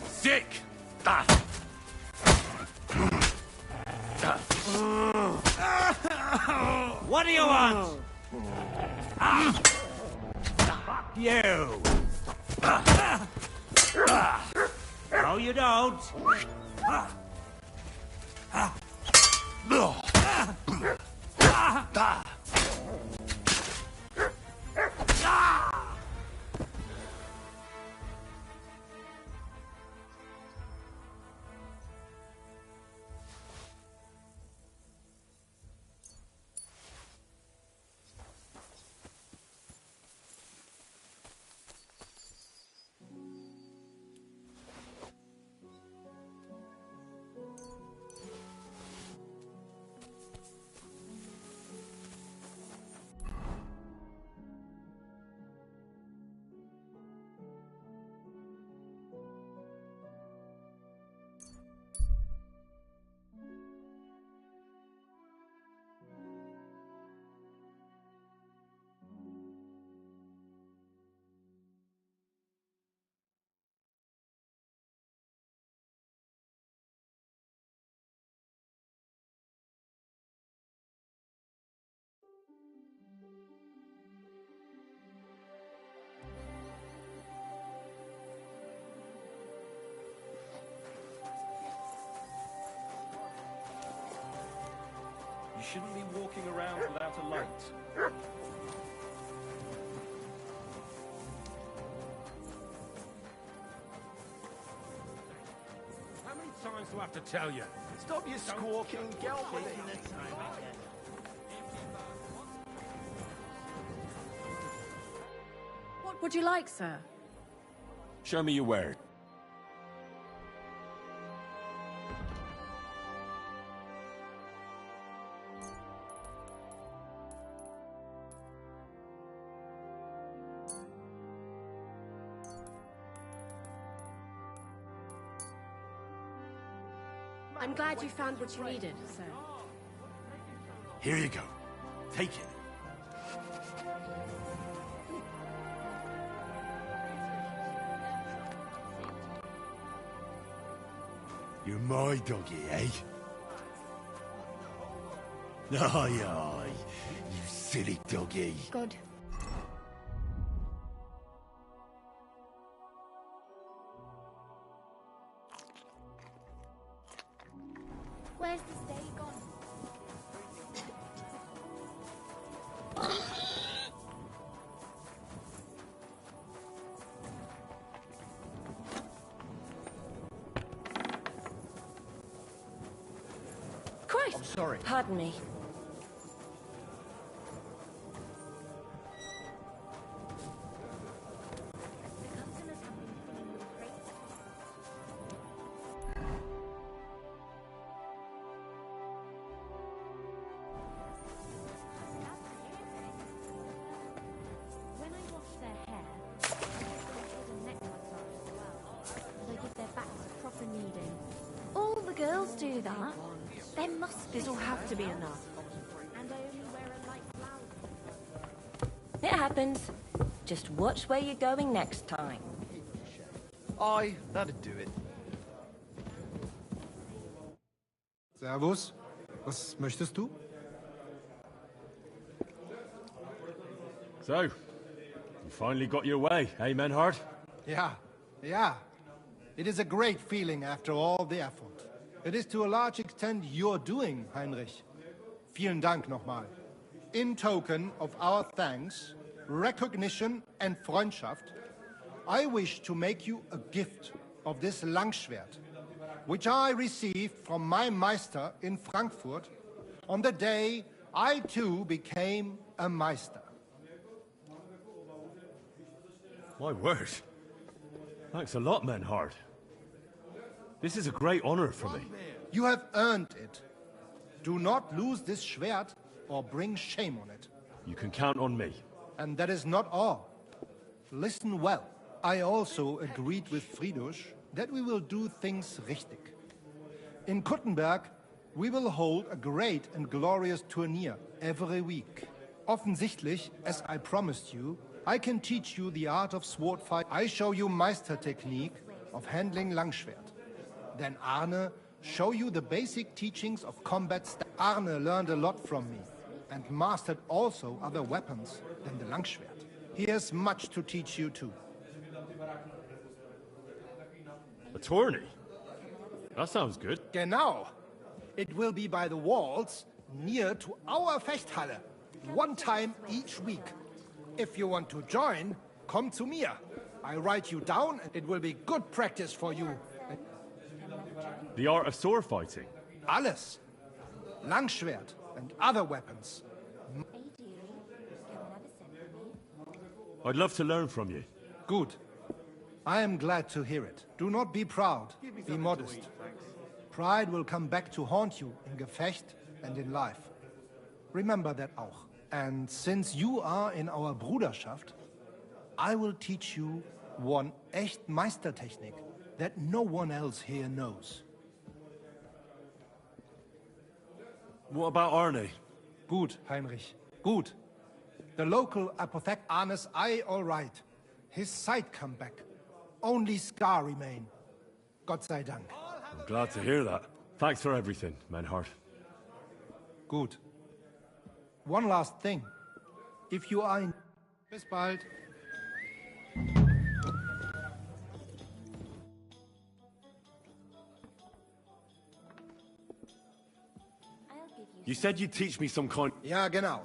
Sick! What do you want? Fuck you! No, you don't. You shouldn't be walking around without a light. How many times do I have to tell you? Stop your squawking, get on with it. What would you like, sir? Show me your word. I'm glad you found what you needed, sir. Here you go. Take it. You're my doggy, eh? Aye, aye. You silly doggy. Good. Where's this day gone? Christ! I'm sorry. Pardon me. When I wash their hair, they neck massage as well. They give their backs a proper kneading. All the girls do that. There must be. This'll have to be enough. And I only wear a light blouse. It happens. Just watch where you're going next time. Aye, that'd do it. Servus. Was möchtest du? So, you finally got your way, eh, Menhard? Yeah, yeah. It is a great feeling after all the effort. It is to a large extent your doing, Heinrich. Vielen Dank nochmal. In token of our thanks, recognition and Freundschaft, I wish to make you a gift of this Langschwert, which I received from my Meister in Frankfurt on the day I too became a Meister. My word. Thanks a lot, Menhard. This is a great honor for me. You have earned it. Do not lose this Schwert or bring shame on it. You can count on me. And that is not all. Listen well. I also agreed with Friedrich that we will do things richtig. In Kuttenberg, we will hold a great and glorious tourney every week. Offensichtlich, as I promised you, I can teach you the art of sword fight. I show you Meistertechnique of handling Langschwert. Then Arne show you the basic teachings of combat. Arne learned a lot from me and mastered also other weapons than the Langschwert. He has much to teach you too. A tourney? That sounds good. Genau. It will be by the walls near to our Fechthalle, one time each week. If you want to join, come to mir. I write you down and it will be good practice for you. The art of sword fighting? Alles. Langschwert and other weapons. I'd love to learn from you. Good. I am glad to hear it. Do not be proud. Be modest. Pride will come back to haunt you in Gefecht and in life. Remember that auch. And since you are in our Bruderschaft, I will teach you one echt Meistertechnik that no one else here knows. What about Arne? Gut, Heinrich. Gut. The local apothec Arne's eye all right. His sight come back. Only scar remain. Gott sei Dank. I'm glad to hear that. Thanks for everything, Menhard. Gut. One last thing. If you are in... Bis bald. I'll give you You said you'd teach me some kind... Ja, genau.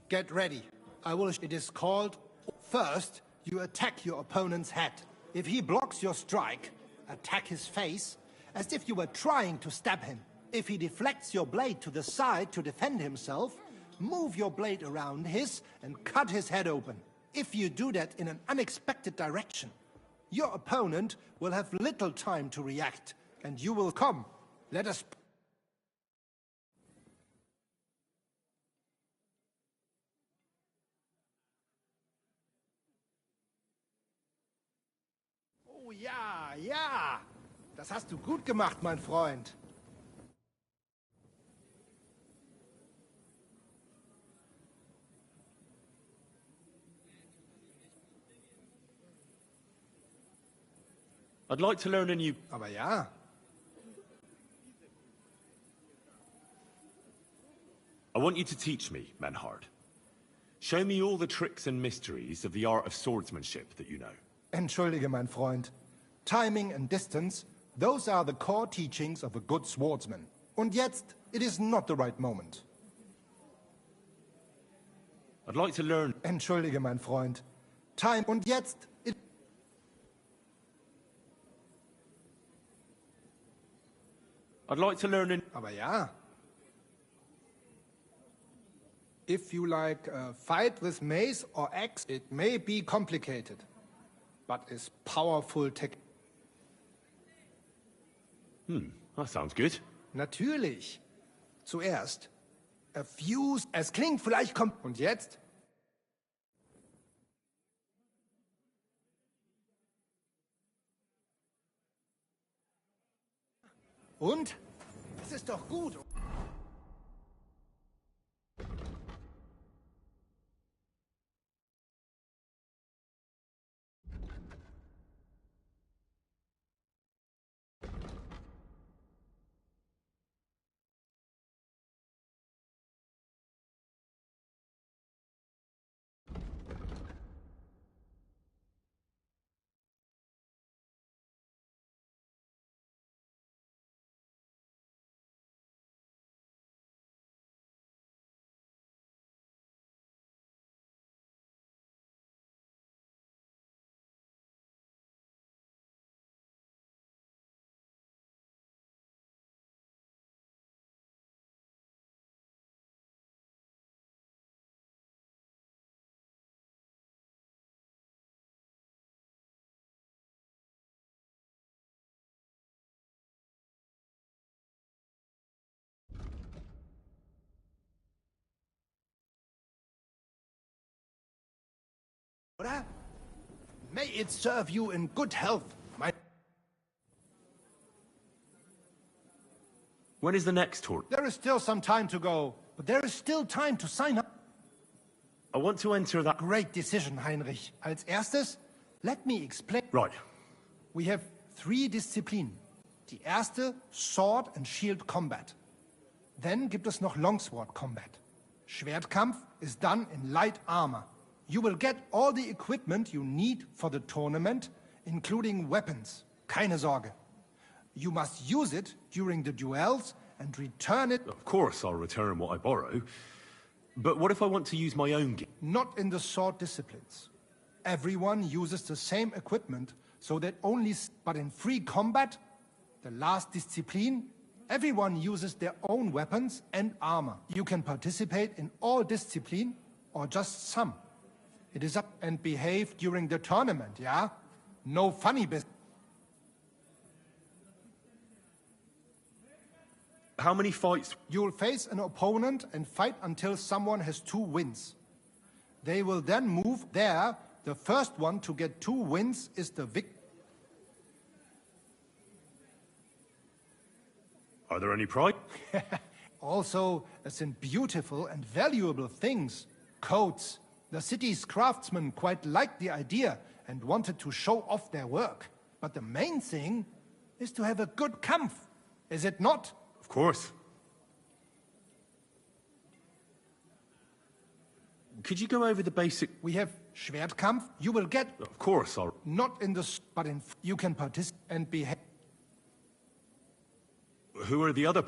Get ready. It is called... First, you attack your opponent's head. If he blocks your strike, attack his face, as if you were trying to stab him. If he deflects your blade to the side to defend himself, move your blade around his and cut his head open. If you do that in an unexpected direction, your opponent will have little time to react, and you will come. Let us... Oh ja, ja. Das hast du gut gemacht, mein Freund. I'd like to learn a new... Aber ja. I want you to teach me, Menhard. Show me all the tricks and mysteries of the art of swordsmanship that you know. Entschuldige, mein Freund. Timing and distance, those are the core teachings of a good swordsman. Und jetzt, it is not the right moment. I'd like to learn... Entschuldige, mein Freund. Time und jetzt... I'd like to learn in... Aber ja. If you like fight with mace or axe, it may be complicated, but is powerful tech. That sounds good. Natürlich. Zuerst. A fuse. Es klingt vielleicht kommt... Und jetzt? Und? Das ist doch gut. Oder? May it serve you in good health, my... When is the next tour? There is still some time to go, but there is still time to sign up. I want to enter that... Great decision, Heinrich. Als erstes, let me explain. Right. We have 3 Disziplinen. Die erste, Sword and Shield Combat. Then gibt es noch Longsword Combat. Schwertkampf is done in light armor. You will get all the equipment you need for the tournament, including weapons. Keine Sorge. You must use it during the duels and return it... Of course I'll return what I borrow. But what if I want to use my own gear? Not in the sword disciplines. Everyone uses the same equipment, so that only... But in free combat, the last discipline, everyone uses their own weapons and armor. You can participate in all discipline, or just some. It is up and behave during the tournament, yeah? No funny business. How many fights? You'll face an opponent and fight until someone has 2 wins. They will then move there. The first one to get 2 wins is the victor. Are there any prize? Also, as in beautiful and valuable things. Coats. The city's craftsmen quite liked the idea and wanted to show off their work. But the main thing is to have a good Kampf, is it not? Of course. Could you go over the basic... We have Schwertkampf. You will get... Of course I'll... Not in the... But in... You can participate and behave... Who are the other...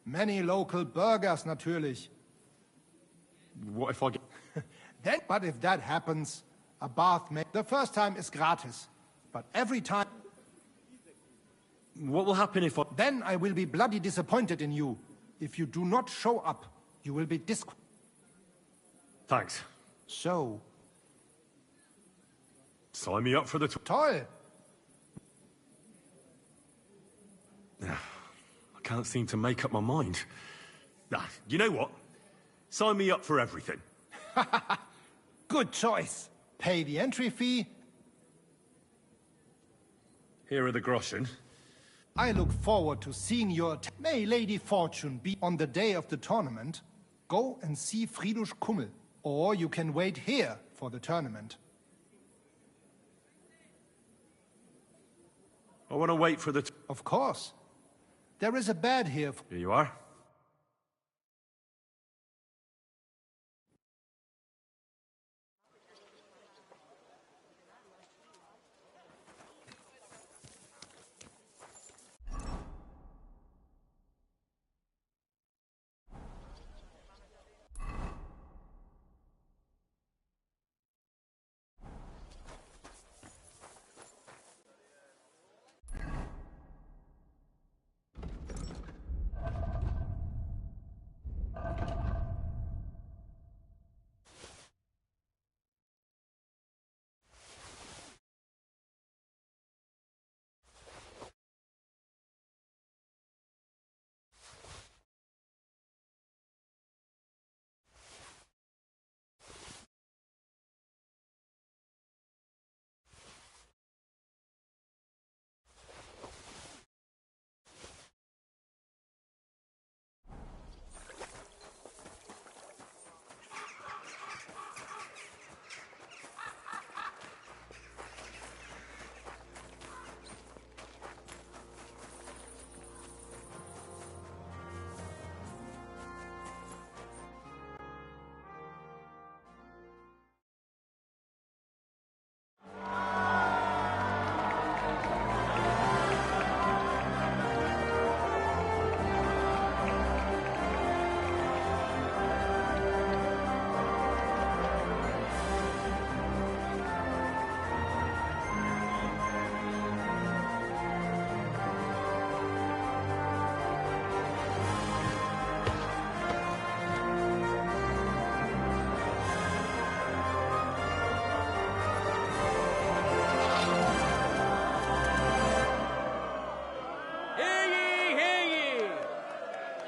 Many local burgers, natürlich. What if I get... Then, but if that happens, a bath may... The first time is gratis, but every time... What will happen if I... Then I will be bloody disappointed in you. If you do not show up, you will be Thanks. So... Sign me up for the... Toll! I can't seem to make up my mind. Nah, you know what? Sign me up for everything. Good choice. Pay the entry fee. Here are the groschen. I look forward to seeing your... May Lady Fortune be on the day of the tournament. Go and see Fridush Kummel. Or you can wait here for the tournament. I want to wait for the... Of course. There is a bed here. Here you are.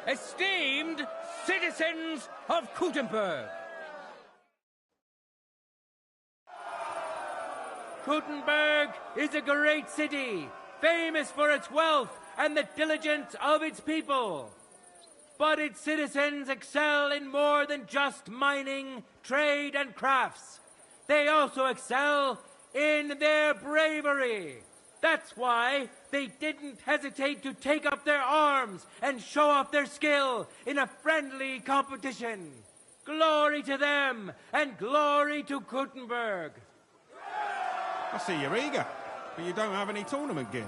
Esteemed citizens of Kuttenberg. Kuttenberg is a great city, famous for its wealth and the diligence of its people. But its citizens excel in more than just mining, trade, and crafts. They also excel in their bravery. That's why they didn't hesitate to take up their arms and show off their skill in a friendly competition. Glory to them, and glory to Kuttenberg. I see you're eager, but you don't have any tournament gear.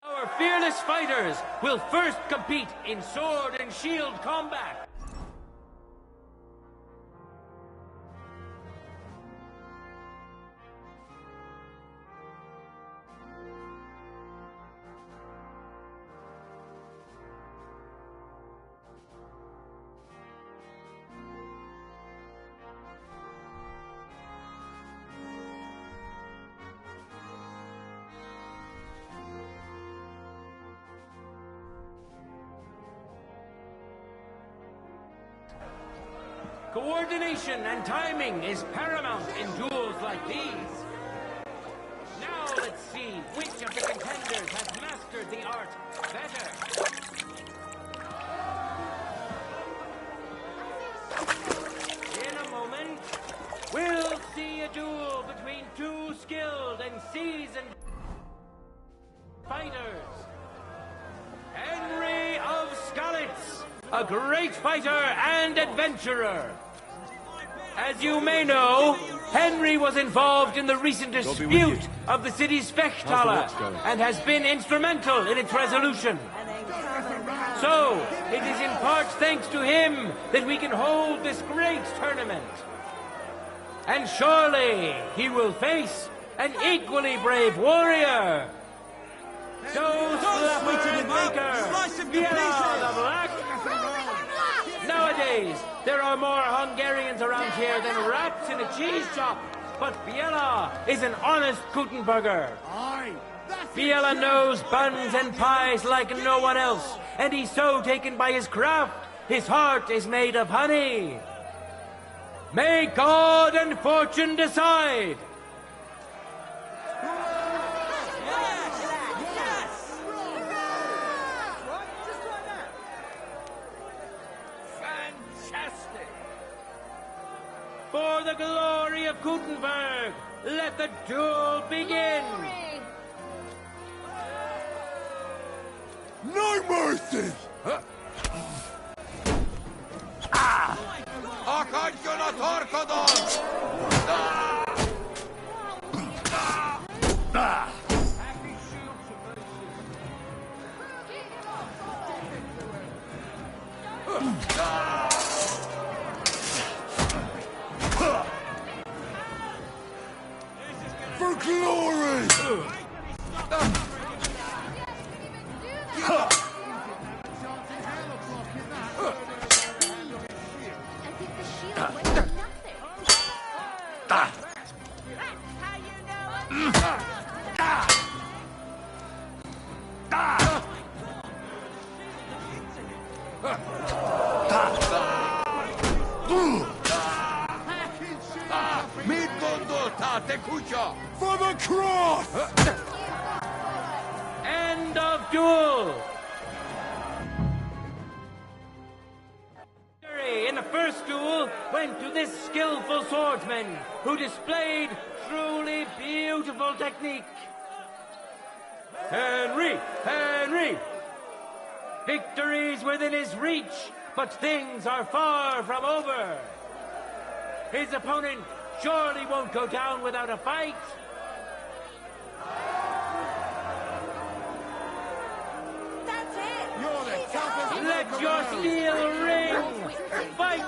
Our fearless fighters will first compete in sword and shield combat. Coordination and timing is paramount in duels like these. Now let's see which of the contenders has mastered the art better. In a moment, we'll see a duel between two skilled and seasoned fighters. Henry of Skalitz, a great fighter and adventurer. As you may know, Henry was involved in the recent dispute of the city's Fechthalle and has been instrumental in its resolution. So, it is in part thanks to him that we can hold this great tournament. And surely he will face an equally brave warrior. Slapper Baker, Biela the Black. Nowadays, there are more Hungarians around here than rats in a cheese shop. But Biela is an honest Gutenberger. Biela knows buns and pies like no one else, and he's so taken by his craft, his heart is made of honey. May God and fortune decide. Fantastic! For the glory of Gutenberg, let the duel begin! No mercy! Akadjon a torkodon! For glory! Mit gondoltál, kutya? For the cross! End of duel! Victory in the first duel went to this skillful swordsman who displayed truly beautiful technique. Henry! Victory's within his reach, but things are far from over. His opponent surely won't go down without a fight. That's it! You're the toughest. Let your steel ring! Fight!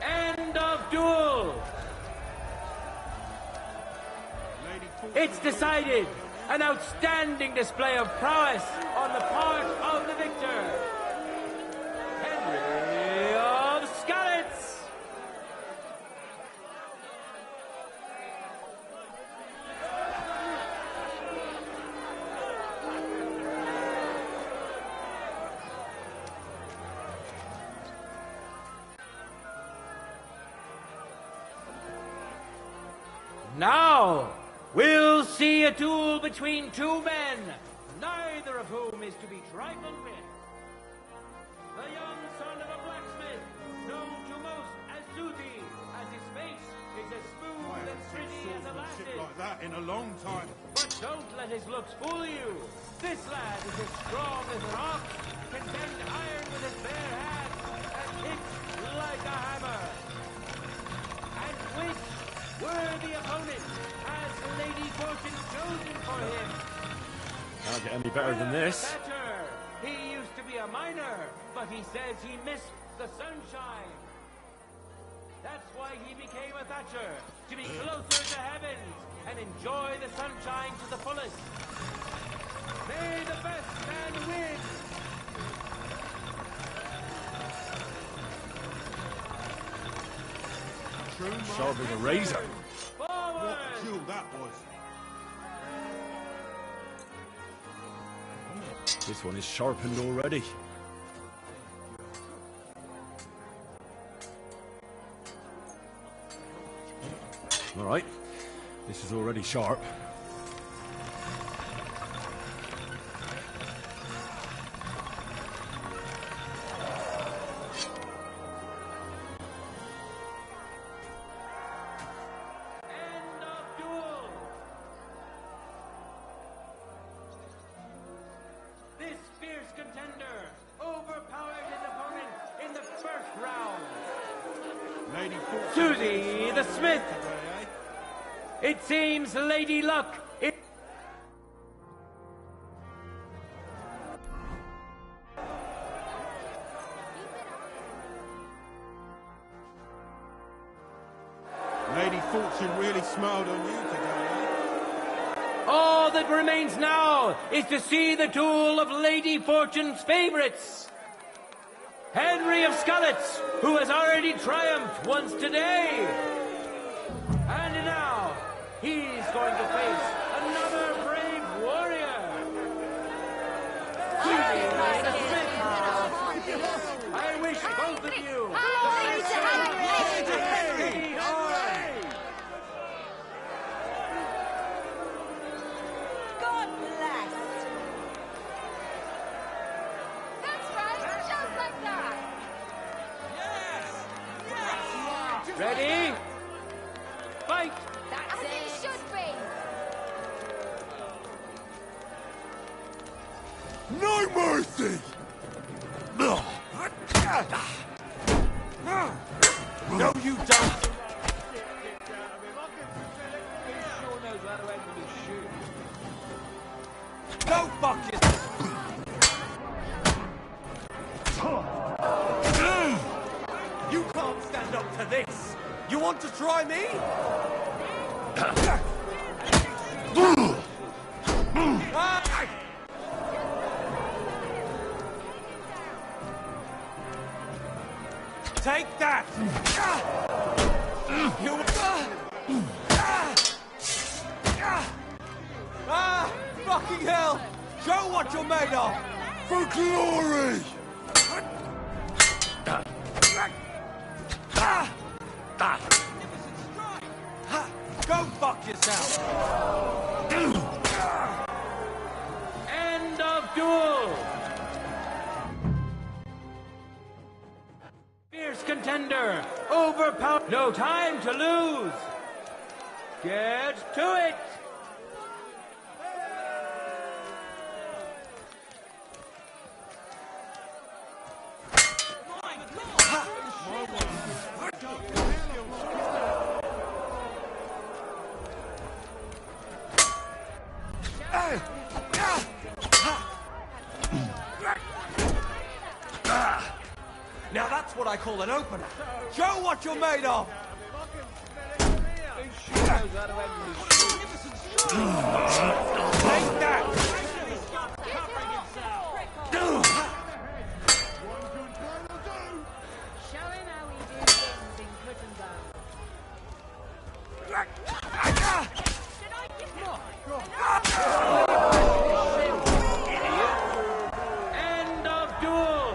End of duel! It's decided! An outstanding display of prowess on the part of the victor! Henry of Skalitz! Now, we'll see a duel between two men, neither of whom is to be trifled with. The young son of a blacksmith, known to most as Zuti, as his face is as smooth and pretty as a lass's. Like that in a long time. But don't let his looks fool you. This lad is as strong as an ox, can bend iron with his bare hands, and hit like a hammer. And which worthy opponent has Lady Fortune chosen for him? Can't get any better than this. Thatcher. He used to be a miner, but he says he missed the sunshine. That's why he became a Thatcher, to be closer to heaven and enjoy the sunshine to the fullest. May the best man win! Sharp as a razor. Forward! What duel that was. This one is sharpened already. All right, this is already sharp. Susie the Smith. It seems Lady Luck. Lady Fortune really smiled on you today, eh? All that remains now is to see the duel of Lady Fortune's favourites. Henry of Skalitz, who has already triumphed once today. And now, he's going to face another brave warrior. I wish both of you God bless. That's right, just like that. ready? Fight! That's as it should be. No mercy! No, you don't! Go fuck yourself! You can't stand up to this! You want to try me? Take that! You... Fucking hell! Show what you're made of! For glory! Go fuck yourself! End of duel! Fierce contender, overpowered. No time to lose. Get to it. Now that's what I call an opener. Show what you're made of. Take that. Show him how we do things in Kuttenberg. End of duel.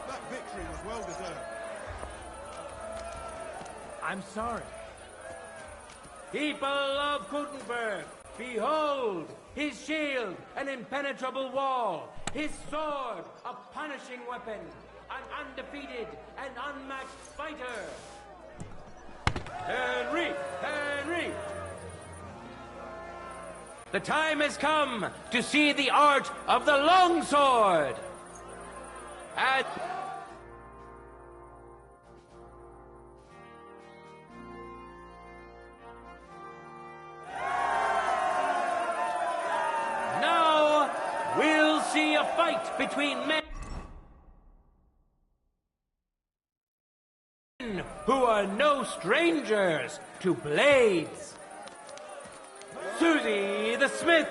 That victory was well deserved. I'm sorry. People of Kuttenberg, behold his shield, an impenetrable wall, his sword, a punishing weapon, an undefeated and unmatched fighter. Henry! Henry! The time has come to see the art of the longsword. And now we'll see a fight between men who are no strangers to blades. Susie the Smith.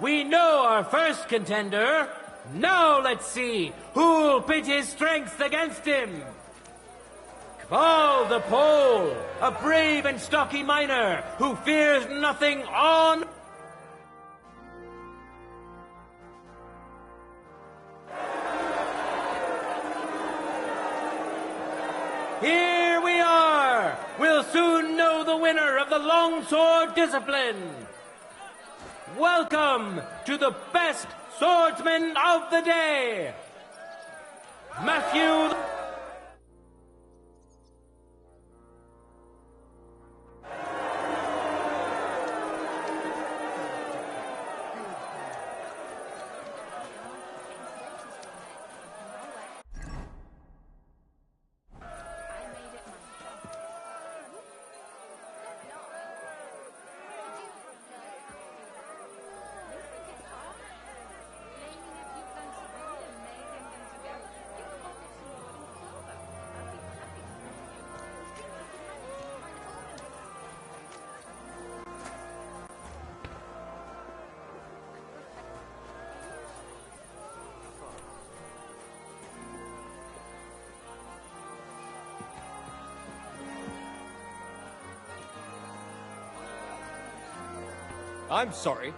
We know our first contender. Now let's see who'll pit his strength against him. Kval the Pole, a brave and stocky miner who fears nothing on... Here we are! We'll soon know the winner of the longsword discipline. Welcome to the best swordsman of the day, Matthew... I'm sorry.